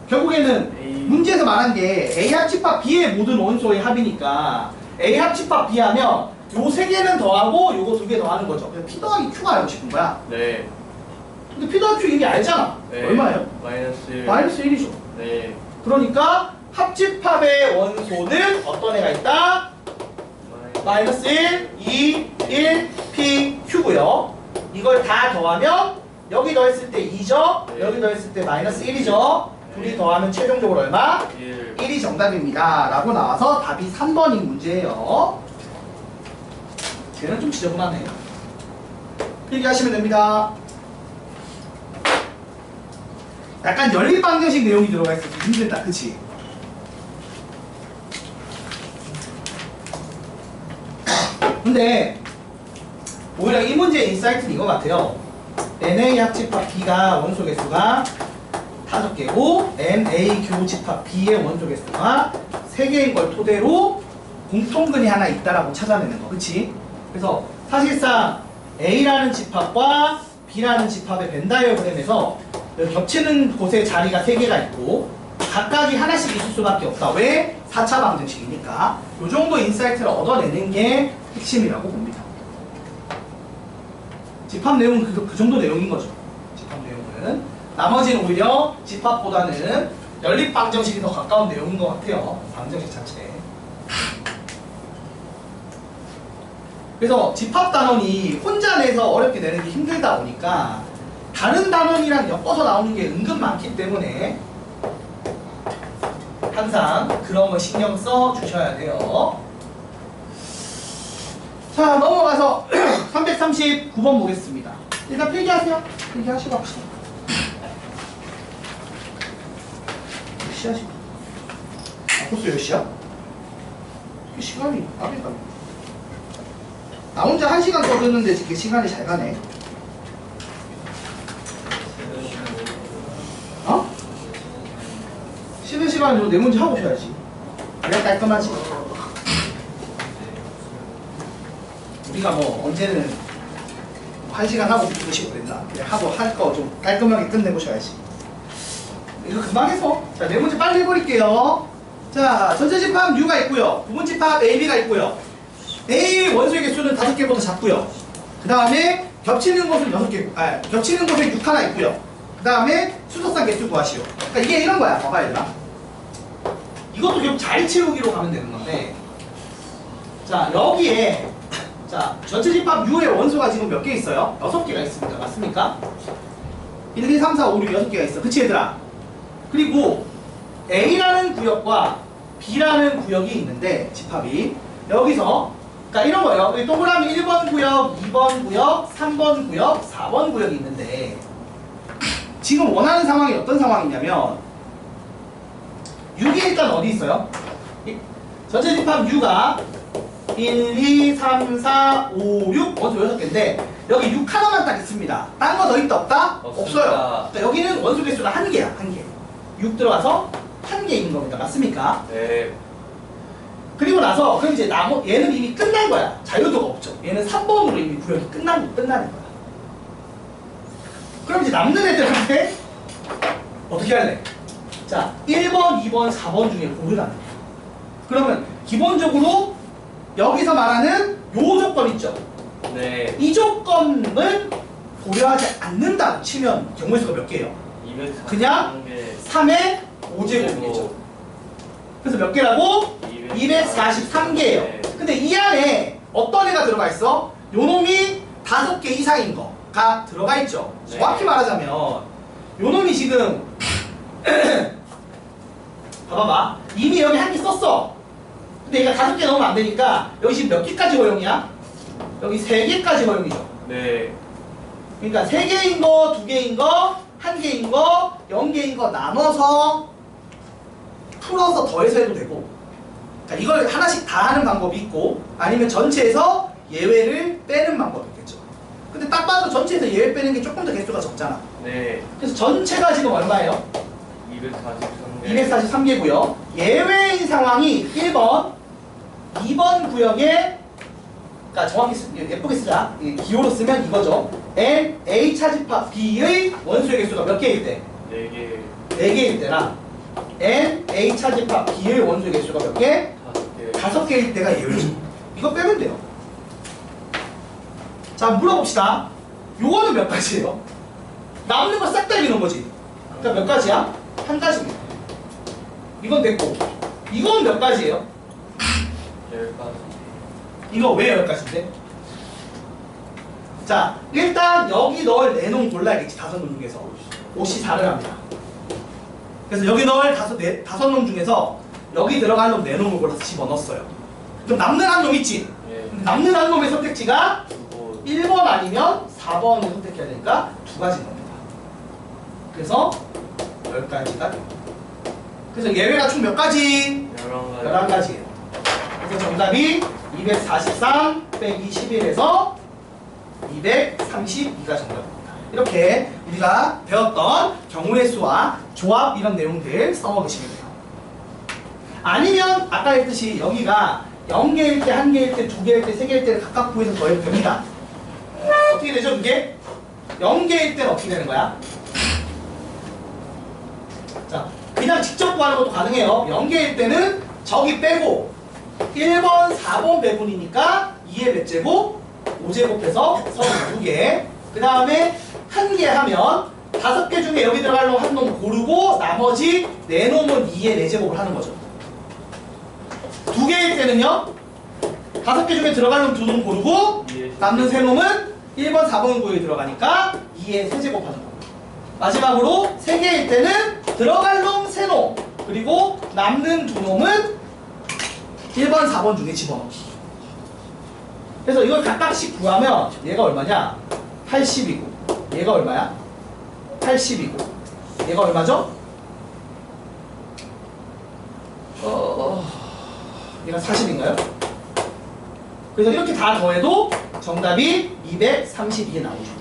결국에는 A. 문제에서 말한 게 A 합집합 B의 모든 원소의 합이니까 A 합집합 B 하면 요 3개는 더하고 요거 2개 더하는 거죠. 그래서 P 더하기 Q가 알고 싶은 거야. 네. 근데 P 더하기 Q 이미 알잖아. 네. 얼마예요? 마이너스 1. 마이너스 1이죠. 네. 그러니까 합집합의 원소는 어떤 애가 있다? 마이너스 1, 2, 1, P, Q고요. 이걸 다 더하면 여기 더했을 때 2죠. 네. 여기 더했을 때 마이너스 1이죠. 둘이 더하면 최종적으로 얼마? 1. 1이 정답입니다. 라고 나와서 답이 3번인 문제예요. 걔는 좀 지저분하네요. 필기하시면 됩니다. 약간 연립방정식 내용이 들어가 있어서 힘들다. 그치? 근데 오히려 이 문제의 인사이트는 이거 같아요. NA 합집합 B가 원소 개수가 5개고 NA 교집합 B의 원소 개수가 3개인 걸 토대로 공통근이 하나 있다라고 찾아내는 거. 그치? 그래서 사실상 A라는 집합과 B라는 집합의 벤다이어그램에서 겹치는 곳에 자리가 3개가 있고 각각이 하나씩 있을 수밖에 없다. 왜? 4차 방정식이니까. 이 정도 인사이트를 얻어내는 게 핵심이라고 봅니다. 집합 내용은 그 정도 내용인 거죠. 집합 내용은. 나머지는 오히려 집합보다는 연립 방정식이 더 가까운 내용인 것 같아요. 방정식 자체. 그래서 집합 단원이 혼자 내서 어렵게 내는 게 힘들다 보니까 다른 단원이랑 엮어서 나오는 게 은근 많기 때문에 항상 그런 거 신경 써 주셔야 돼요. 자, 넘어가서 339번 보겠습니다. 일단 필기하세요. 필기하시고 합시다. 몇 시야 지금? 아, 벌써 10시야? 시간이 빠르다. 나 혼자 1시간 더 듣는데 이렇게 시간이 잘 가네. 어? 쉬는 시간에 내 문제 하고 오셔야지. 그래야 깔끔하지. 우리가 뭐 언제는 1시간 하고 비키시고 그랬나? 그냥 하고 할 거 좀 깔끔하게 끝내보셔야지. 이거 금방 해서. 자, 네 문제 빨리 해버릴게요. 자, 전체 집합 U가 있고요. 부분 집합 AB가 있고요. A 원소의 개수는 5개보다 작고요. 그 다음에 겹치는 곳은 6개, 겹치는 곳에 6 하나 있고요. 그 다음에 수소산 개수 구하시오. 그러니까 이게 이런 거야. 봐봐 얘들아. 이것도 결국 자리 채우기로 가면 되는 건데, 자, 여기에 자, 전체 집합 U의 원소가 지금 몇 개 있어요? 6개가 있습니다. 맞습니까? 1, 2, 3, 4, 5, 6, 6개가 있어. 그치 얘들아? 그리고 A라는 구역과 B라는 구역이 있는데 집합이 여기서 그러니까 이런 거예요. 여기 동그라미 1번 구역, 2번 구역, 3번 구역, 4번 구역이 있는데 지금 원하는 상황이 어떤 상황이냐면 6이 일단 어디 있어요? 전체 집합 U가 1, 2, 3, 4, 5, 6 원소 6개인데 여기 6 하나만 딱 있습니다. 딴 거 더 있다 없다? 없습니다. 없어요. 그러니까 여기는 원소 개수가 1개야. 1개. 6 들어가서 1개인 겁니다. 맞습니까? 네. 그리고 나서 그럼 이제 얘는 이미 끝난 거야. 자유도가 없죠. 얘는 3번으로 이미 구역이 끝나는 거야. 그럼 이제 남는 애들한테 어떻게 할래? 자, 1번, 2번, 4번 중에 고르라는 거야. 그러면 기본적으로 여기서 말하는 요 조건 있죠. 네. 이 조건을 고려하지 않는다고 치면 경우의 수가 몇 개예요? 243개. 그냥 3의 5제곱이겠죠. 그래서 몇 개라고? 243개예요. 근데 이 안에 어떤 애가 들어가 있어? 요 놈이 5개 이상인 거가 들어가 있죠. 네. 정확히 말하자면 요 놈이 지금 봐봐봐. 이미 여기 1개 썼어. 근데 얘가 5개 넣으면 안 되니까 여기 지금 몇 개까지 허용이야? 여기 3개까지 허용이죠. 네. 그러니까 3개인 거, 2개인 거, 1개인 거, 0개인 거 나눠서 풀어서 더해서 해도 되고, 그러니까 이걸 하나씩 다 하는 방법이 있고 아니면 전체에서 예외를 빼는 방법이 있겠죠. 근데 딱 봐도 전체에서 예외 빼는 게 조금 더 개수가 적잖아. 네. 그래서 전체가 지금 얼마예요? 243개. 243개고요. 예외인 상황이 1번, 2번 구역에, 그러니까 정확히 예쁘게 쓰자. 기호로 쓰면 이거죠. N, A 차집합 B의 원소의 개수가 몇 개일 때? 4개. 4개일 때랑 N, A 차집합 B의 원소의 개수가 몇 개? 5개. 5개일 때가 예외죠. 이거 빼면 돼요. 자, 물어봅시다. 요거는 몇 가지예요? 남는 거 싹 다 이기는 거지. 그러니까 몇 가지야? 한 가지입니다. 이건 됐고. 이건 몇 가지예요? 10가지. 이거 왜 여기까지인데? 자, 일단 여기 넣을 네 놈 골라야겠지. 5놈 중에서. 5시 4를 합니다. 그래서 여기 넣을 5놈 중에서 여기 들어갈 놈 4놈을 골라서 집어넣었어요. 그럼 남는 한 놈 있지? 예. 남는 한 놈의 선택지가 뭐 1번 아니면 4번을 선택해야 되니까 2가지 넣습니다. 그래서 10가지가 됩니다. 그래서 예외가 총 몇 가지? 11가지예요. 그래서 정답이 243 빼기 11에서 232가 정답입니다. 이렇게 우리가 배웠던 경우의 수와 조합 이런 내용들 써먹으시면 돼요. 아니면 아까 했듯이 여기가 0개일 때, 1개일 때, 2개일 때, 3개일 때를 각각 구해서 더해도 됩니다. 어떻게 되죠 그게? 0개일 때는 어떻게 되는 거야? 자, 그냥 직접 구하는 것도 가능해요. 0개일 때는 저기 빼고 1번, 4번 배분이니까 2의 몇 제곱? 5제곱해서 32개. 그 다음에 1개 하면 5개 중에 여기 들어갈 놈 한 놈 고르고 나머지 4놈은 2의 4제곱을 하는 거죠. 2개일 때는요 5개 중에 들어갈 놈 2놈 고르고 남는 3놈은 1번, 4번 구에 들어가니까 2의 3제곱 하는 겁니다. 마지막으로 3개일 때는 들어갈 놈 3놈 그리고 남는 2놈은 1번, 4번 중에 집어넣기. 그래서 이걸 각각씩 구하면 얘가 얼마냐? 80이고 얘가 얼마야? 80이고 얘가 얼마죠? 얘가 40인가요? 그래서 이렇게 다 더해도 정답이 232에 나오죠.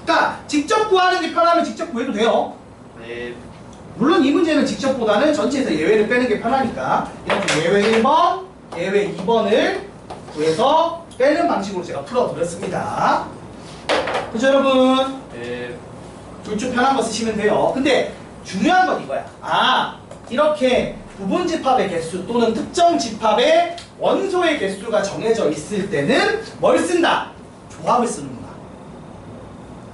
그러니까 직접 구하는 게 편하면 직접 구해도 돼요. 네. 물론 이 문제는 직접보다는 전체에서 예외를 빼는 게 편하니까 이렇게 예외 1번, 예외 2번을 구해서 빼는 방식으로 제가 풀어드렸습니다. 그죠 여러분? 네. 둘 중 편한 거 쓰시면 돼요. 근데 중요한 건 이거야. 아, 이렇게 부분 집합의 개수 또는 특정 집합의 원소의 개수가 정해져 있을 때는 뭘 쓴다? 조합을 쓰는구나.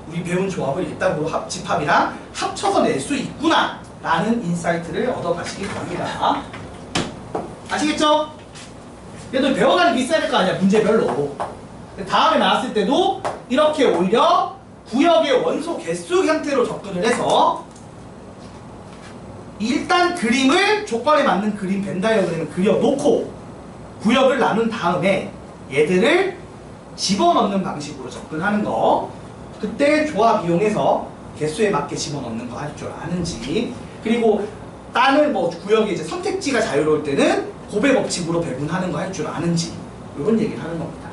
우리 배운 조합을 일단 집합이랑 합쳐서 낼 수 있구나 라는 인사이트를 얻어가시기 바랍니다. 아시겠죠? 그래도 배워가는 게 있어야 될 거 아니야, 문제별로. 다음에 나왔을 때도 이렇게 오히려 구역의 원소 개수 형태로 접근을 해서 일단 그림을 조건에 맞는 그림 벤 다이어그램을 그려놓고 구역을 나눈 다음에 얘들을 집어넣는 방식으로 접근하는 거, 그때 조합 이용해서 개수에 맞게 집어넣는 거 할 줄 아는지, 그리고 다른 뭐 구역에 이제 선택지가 자유로울 때는 고배 법칙으로 배분하는 거 할 줄 아는지, 이런 얘기를 하는 겁니다.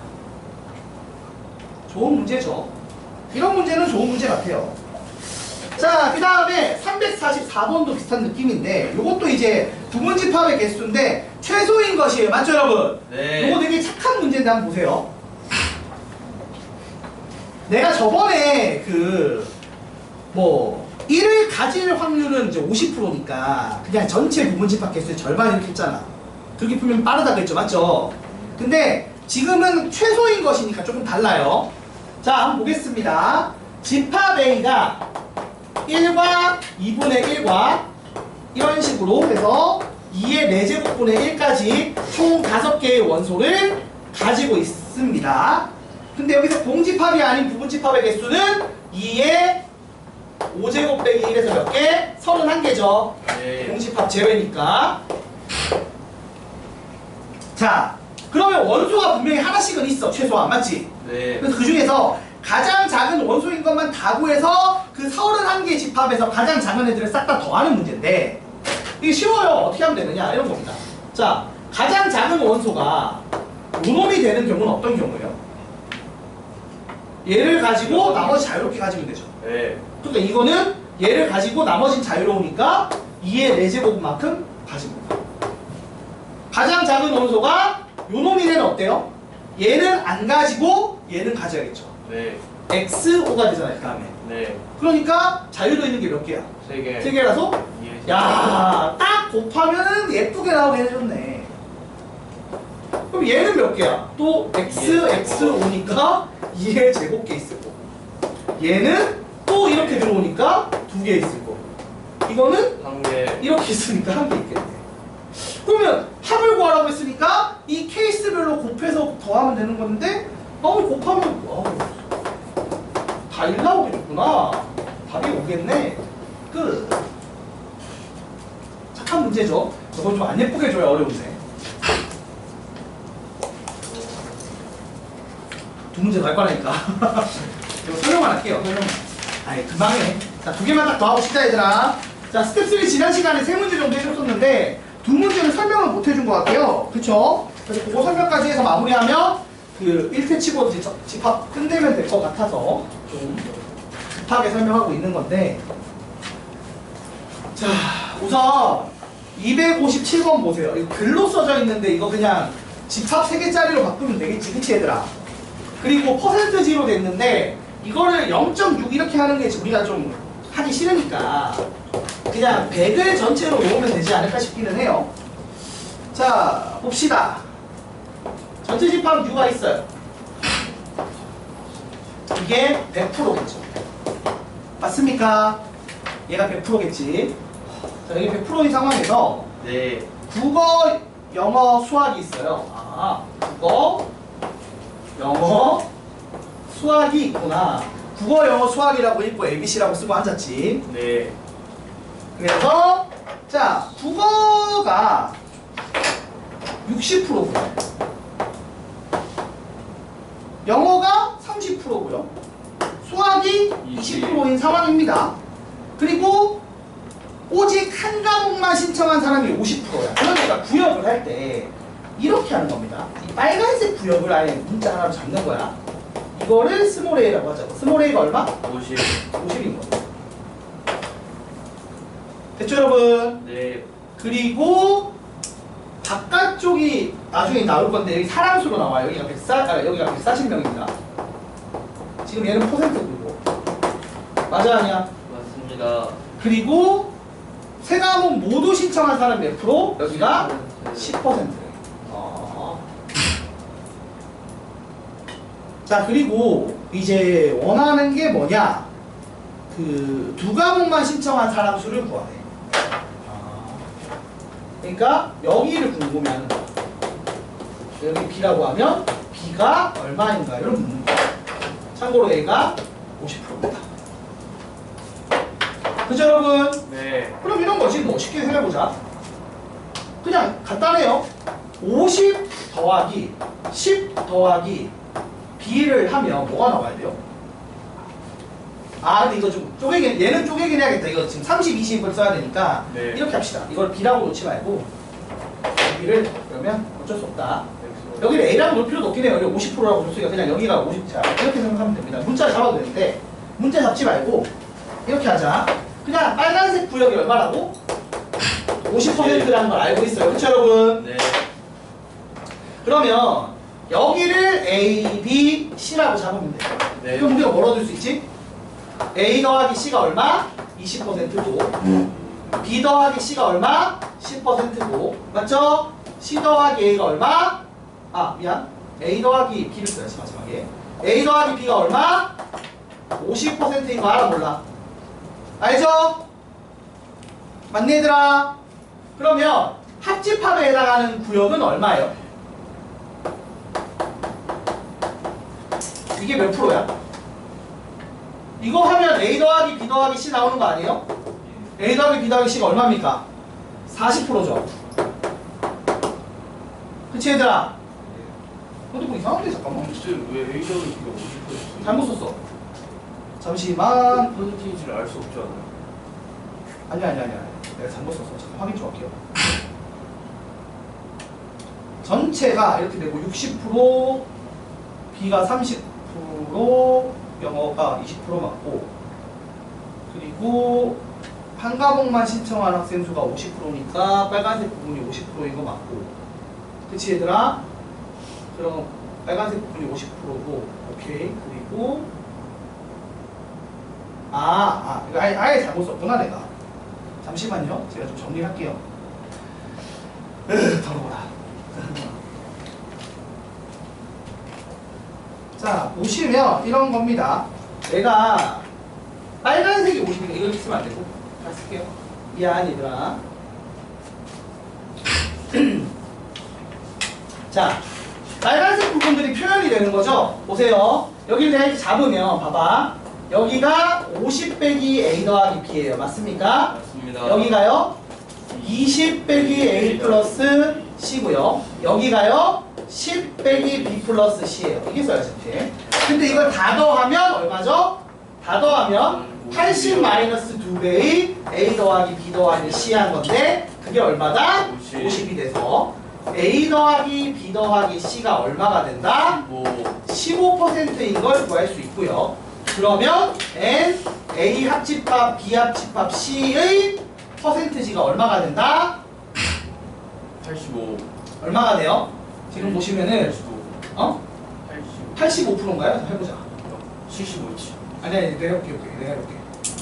좋은 문제죠. 이런 문제는 좋은 문제 같아요. 자, 그 다음에 344번도 비슷한 느낌인데 이것도 이제 부분 집합의 개수인데 최소인 것이에요. 맞죠 여러분? 네. 이거 되게 착한 문제인데 한번 보세요. 내가 저번에 뭐 1을 가질 확률은 이제 50%니까 그냥 전체 부분 집합 개수의 절반 이렇게 했잖아. 그렇게 풀면 빠르다 그랬죠. 맞죠? 근데 지금은 최소인 것이니까 조금 달라요. 자, 한번 보겠습니다. 집합 A가 1과 2분의 1과 이런 식으로 해서 2의 4제곱분의 1까지 총 5개의 원소를 가지고 있습니다. 근데 여기서 공집합이 아닌 부분집합의 개수는 2의 5제곱 빼기 1에서 몇 개? 31개죠. 네. 공집합 제외니까. 자, 그러면 원소가 분명히 하나씩은 있어. 최소한. 맞지? 네. 그래서 그 중에서 가장 작은 원소인 것만 다 구해서 그 31개 집합에서 가장 작은 애들을 싹 다 더하는 문제인데 이게 쉬워요. 어떻게 하면 되느냐 이런 겁니다. 자, 가장 작은 원소가 요놈이 되는 경우는 어떤 경우예요? 얘를 가지고 나머지 자유롭게 가지면 되죠. 네. 그러니까 이거는 얘를 가지고 나머지는 자유로우니까 2의 4제곱만큼 가지고 가장 작은 원소가 요놈이 되는 어때요? 얘는 안 가지고 얘는 가져야겠죠. 네. XO가 되잖아요, 그 다음에. 네. 그러니까 자유도 있는 게 몇 개야? 3개. 3개라서? 예. 야, 딱 곱하면은 예쁘게 나오게 해줬네. 그럼 얘는 몇 개야? 또 XO니까 2의 제곱개 있을 거고. 얘는 또 이렇게 들어오니까 2개 있을 거고. 이거는 1개. 이렇게 있으니까 1개 있겠네. 그러면 합을 구하라고 했으니까 이 케이스별로 곱해서 더하면 되는 건데 곱하면 다 1 나오게 줬구나. 답이 오겠네. 끝. 착한 문제죠. 저거 좀 안 예쁘게 줘야 어려운데. 두 문제 갈 거라니까. 이거 설명만 할게요. 설명만. 아이 금방 해. 자, 두 개만 딱 더 하고 싶다 얘들아. 자, 스텝 3 지난 시간에 세 문제 정도 해줬었는데 두 문제는 설명을 못 해준 것 같아요. 그쵸? 그래서 그거 설명까지 해서 마무리하면 그 1태 치고 집합 끝내면 될 것 같아서 좀 급하게 설명하고 있는 건데, 자, 우선 257번 보세요. 이거 글로 써져 있는데 이거 그냥 집합 3개짜리로 바꾸면 되겠지. 그치 얘들아? 그리고 퍼센트지로 됐는데 이거를 0.6 이렇게 하는 게 우리가 좀 하기 싫으니까 그냥 100을 전체로 모으면 되지 않을까 싶기는 해요. 자, 봅시다. 전체 집합 U가 있어요. 이게 100%겠죠. 맞습니까? 얘가 100%겠지. 자, 여기 100%인 상황에서 네. 국어, 영어, 수학이 있어요. 국어, 영어, 수학이 있구나. 국어, 영어, 수학이라고 읽고 ABC라고 쓰고 앉았지. 네. 그래서 자, 국어가 60%고요. 영어가 30%고요. 수학이 20%인 상황입니다. 그리고 오직 한 과목만 신청한 사람이 50%야. 그러니까 구역을 할 때 이렇게 하는 겁니다. 이 빨간색 구역을 아예 문자 하나로 잡는 거야. 이거를 스몰 a라고 하자고. 스몰 a가 얼마? 50. 50인 거죠. 됐죠 여러분? 네. 그리고 바깥쪽이 나중에 나올 건데 여기 사람 수로 나와요. 여기가 140명입니다. 지금 얘는 퍼센트고. 맞아 아니야? 맞습니다. 그리고 세 과목 모두 신청한 사람 몇 프로? 여기가 10%. 자, 그리고 이제 원하는 게 뭐냐? 그 두 과목만 신청한 사람 수를 구하래. 그러니까 여기를 궁금해하는 거야. 여기 B라고 하면 B가 얼마인가를 묻는 거야. 참고로 A가 50%입니다. 그죠 여러분? 네. 그럼 이런 거지 뭐 쉽게 생각해보자. 그냥 간단해요. 50 더하기 10 더하기 B를 하면 뭐가 나와야 돼요? 근데 이거 좀 쪼개긴, 얘는 쪼개긴 해야겠다. 이거 지금 30, 20을 써야 되니까 네. 이렇게 합시다. 이걸 B라고 놓지 말고 여기를 그러면 어쩔 수 없다. 여기를 A라고 놓을 필요도 없긴 해요. 여기 50%라고 줬으니까 그냥 여기가 50. 자, 이렇게 생각하면 됩니다. 문자 잡아도 되는데 문자 잡지 말고 이렇게 하자. 그냥 빨간색 구역이 얼마라고? 50%라는 걸 알고 있어요. 그렇죠 여러분? 네. 그러면 여기를 A, B, C라고 잡으면 돼요. 네. 그럼 우리가 뭐라고 줄 수 있지? A 더하기 C가 얼마? 20%고 B 더하기 C가 얼마? 10%고 맞죠? C 더하기 A가 얼마? 미안. A 더하기 B를 써야지 마지막에. A 더하기 B가 얼마? 50%인 거 알아 몰라? 알죠? 맞네 얘들아? 그러면 합집합에 해당하는 구역은 얼마예요? 이게 몇 프로야? 이거 하면 A 더하기 B 더하기 C 나오는 거 아니에요? A 더하기 B 더하기 C가 얼마입니까? 40%죠. 그치 얘들아? 근데 뭐 이상한데 잠깐만. 왜 A 더하기 B가 50%였어요? 잘못 썼어. 잠시만. 퍼센테이지를 알 수 없지 않아요? 아니야. 내가 잘못 썼어. 잠깐 확인 좀 할게요. 전체가 이렇게 되고 60%, B가 30%, 영어가 20% 맞고, 그리고 한 과목만 신청한 학생 수가 50%니까 빨간색 부분이 50%인 거 맞고, 그치 얘들아? 그럼 빨간색 부분이 50%고, 오케이. 그리고 이거 아예 잘못 썼구나 내가. 잠시만요. 제가 좀 정리할게요. 더러워라. 자, 보시면 이런 겁니다. 내가 빨간색이 50이니까 이걸 쓰면 안 되고 다 쓸게요. 미안 얘들아. 자, 빨간색 부분들이 표현이 되는 거죠. 보세요. 여기를 내가 이렇게 잡으면 봐봐. 여기가 50 빼기 A 더하기 B예요. 맞습니까? 맞습니다. 여기가요 20 빼기 A 플러스 C고요. 여기가요 10 빼기 B 플러스 C예요. 이게 써야지 이렇게. 근데 이걸 다 더하면 얼마죠? 다 더하면 80 마이너스 2배의 A 더하기 B 더하기 C 한 건데 그게 얼마다? 50이 돼서 A 더하기 B 더하기 C가 얼마가 된다? 뭐 15%인 걸 구할 수 있고요. 그러면 N, A 합집합, B 합집합, C의 퍼센트지가 얼마가 된다? 85. 얼마가 돼요? 지금 보시면은 85. 85%인가요? 해보자. 75치. 아니 내가 해볼게.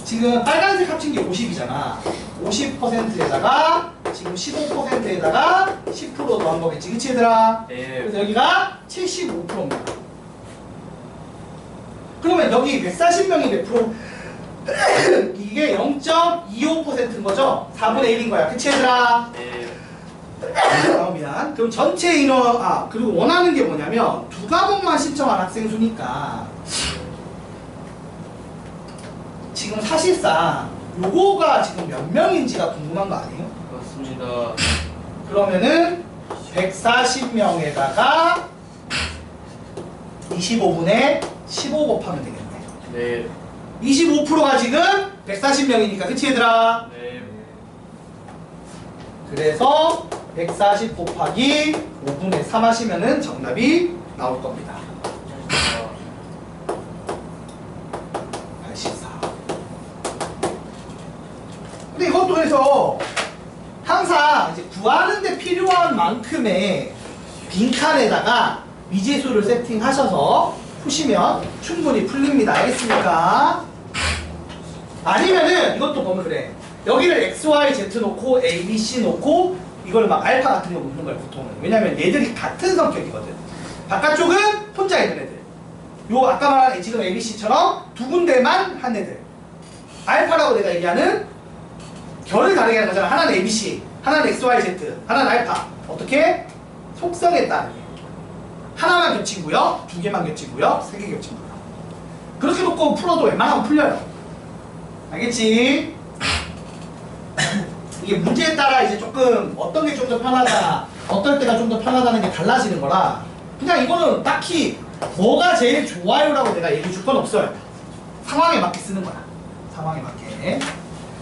지금 빨간색 합친 게 50이잖아. 50%에다가 지금 15%에다가 10% 더한 거겠지, 그치 얘들아? 네. 그래서 여기가 75%입니다. 그러면 여기 140명이 몇 프로? 이게 0.25%인 거죠? 4분의 1인 거야, 그치 얘들아? 네. 미안. 그럼 전체 인원, 그리고 원하는 게 뭐냐면 두 과목만 신청한 학생 수니까 지금 사실상 요거가 지금 몇 명인지가 궁금한 거 아니에요? 맞습니다. 그러면은 140명에다가 25분에 15 곱하면 되겠네. 네. 25%가 지금 140명이니까, 그치 얘들아? 네. 그래서 140 곱하기 5분의 3 하시면은 정답이 나올 겁니다. 84. 근데 이것도 해서 항상 이제 구하는 데 필요한 만큼의 빈칸에다가 미지수를 세팅하셔서 푸시면 충분히 풀립니다. 알겠습니까? 아니면은 이것도 보면 그래. 여기를 x, y, z 놓고 a, b, c 놓고 이걸 막 알파 같은 거 놓는 거예요, 보통은. 왜냐면 얘들이 같은 성격이거든. 바깥쪽은 혼자 있는 애들. 요 아까 말한 지금 a, b, c처럼 두 군데만 한 애들. 알파라고 내가 얘기하는 결을 다르게 하는 거잖아. 하나는 a, b, c, 하나는 x, y, z, 하나는 알파. 어떻게? 속성에 따르게. 하나만 겹치고요, 두 개만 겹치고요, 세 개 겹치고요. 그렇게 놓고 풀어도 웬만하면 풀려요. 알겠지? 이게 문제에 따라 이제 조금 어떤 게 좀 더 편하다, 어떨 때가 좀 더 편하다는 게 달라지는 거라 그냥 이거는 딱히 뭐가 제일 좋아요라고 내가 얘기해 줄 건 없어요. 상황에 맞게 쓰는 거야. 상황에 맞게.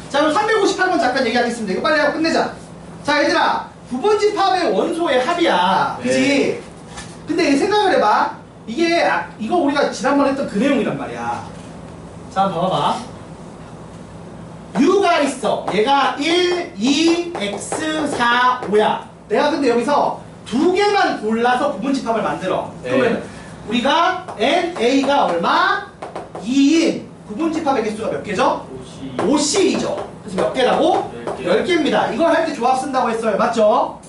자, 그럼 358번 잠깐 얘기하겠습니다. 이거 빨리 하고 끝내자. 자, 얘들아, 부분집합의 원소의 합이야. 그치? 네. 근데 생각을 해봐. 이게 이거 우리가 지난번에 했던 그 내용이란 말이야. 자, 한번 봐봐. U가 있어. 얘가 1, 2, X, 4, 5야. 내가 근데 여기서 두 개만 골라서 부분집합을 만들어. 네. 그러면 우리가 N, A가 얼마? 2인 부분집합의 개수가 몇 개죠? 50. 5C이죠. 그래서 몇 개라고? 10개. 10개입니다. 이걸 할 때 조합 쓴다고 했어요. 맞죠?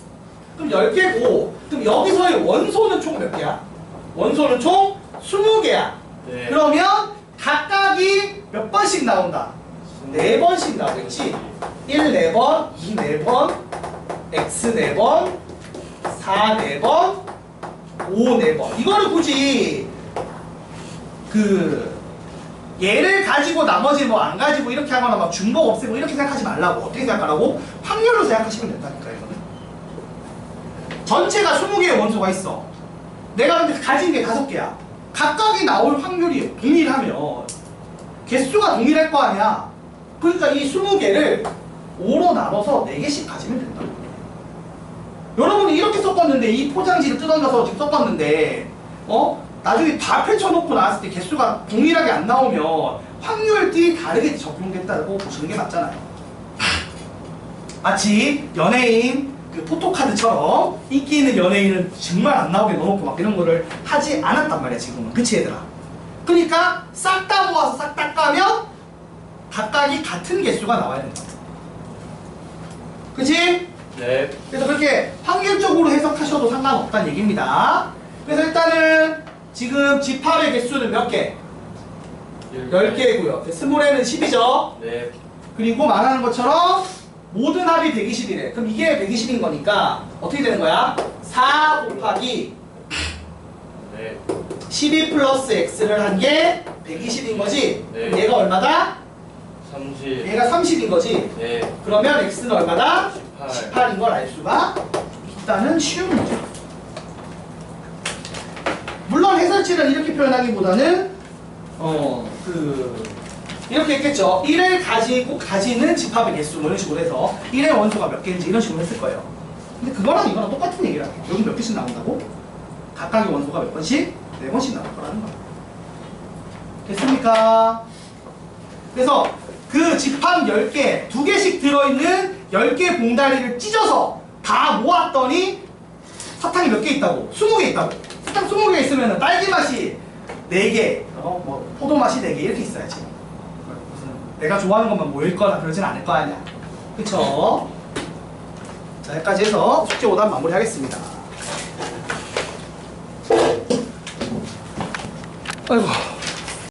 그럼 10개고, 그럼 여기서의 원소는 총 몇 개야? 원소는 총 20개야. 네. 그러면 각각이 몇 번씩 나온다? 4번씩 나오겠지? 1 4번, 2 4번, X 4번, 4 4번, 5 4번. 이거를 굳이 얘를 가지고 나머지 뭐 안 가지고 이렇게 하거나 막 중복 없애고 이렇게 생각하지 말라고. 어떻게 생각하라고? 확률로 생각하시면 된다니까 이거는. 전체가 20개의 원소가 있어. 내가 근데 가진 게 5개야. 각각이 나올 확률이 동일하면 개수가 동일할 거 아니야. 그러니까 이 20개를 5로 나눠서 4개씩 가지면 된다고. 여러분이 이렇게 섞었는데 이 포장지를 뜯어내서 지금 섞었는데 나중에 다 펼쳐놓고 나왔을 때 개수가 동일하게 안 나오면 확률이 다르게 적용됐다고 보시는 게 맞잖아요. 마치 연예인 그 포토카드처럼 인기 있는 연예인은 정말 안 나오게 넣어놓고 막 이런 거를 하지 않았단 말이야 지금은. 그치 얘들아? 그러니까 싹 다 모아서 싹 다 까면 각각이 같은 개수가 나와야 된다. 그치? 네. 그래서 그렇게 확률적으로 해석하셔도 상관없다는 얘기입니다. 그래서 일단은 지금 집합의 개수는 몇 개? 10개고요. 스몰 n은 10이죠. 네. 그리고 말하는 것처럼 모든 합이 120이래. 그럼 이게 120인 거니까 어떻게 되는 거야? 4 곱하기 네. 12 플러스 x를 한 게 120인 거지? 네. 그럼 얘가 얼마다? 30. 얘가 30인 거지? 네. 그러면 x는 얼마다? 18. 18인 걸 알 수가 있다는 쉬운 문제. 물론 해설치를 이렇게 표현하기보다는 이렇게 했겠죠. 1을 가지는 집합의 개수 뭐 이런 식으로 해서 1의 원소가 몇 개인지 이런 식으로 했을 거예요. 근데 그거랑 이거랑 똑같은 얘기를 할게요. 여기 몇 개씩 나온다고? 각각의 원소가 몇 번씩? 4번씩 나올 거라는 거예요. 됐습니까? 그래서 그 집합 10개, 2개씩 들어있는 10개 봉다리를 찢어서 다 모았더니 사탕이 몇 개 있다고? 20개 있다고. 사탕 20개 있으면 딸기 맛이 4개, 포도 맛이 4개 이렇게 있어야지. 무슨 내가 좋아하는 것만 모일 거나 그러진 않을 거 아니야. 그쵸? 자, 여기까지 해서 숙제 5단 마무리하겠습니다. 아이고.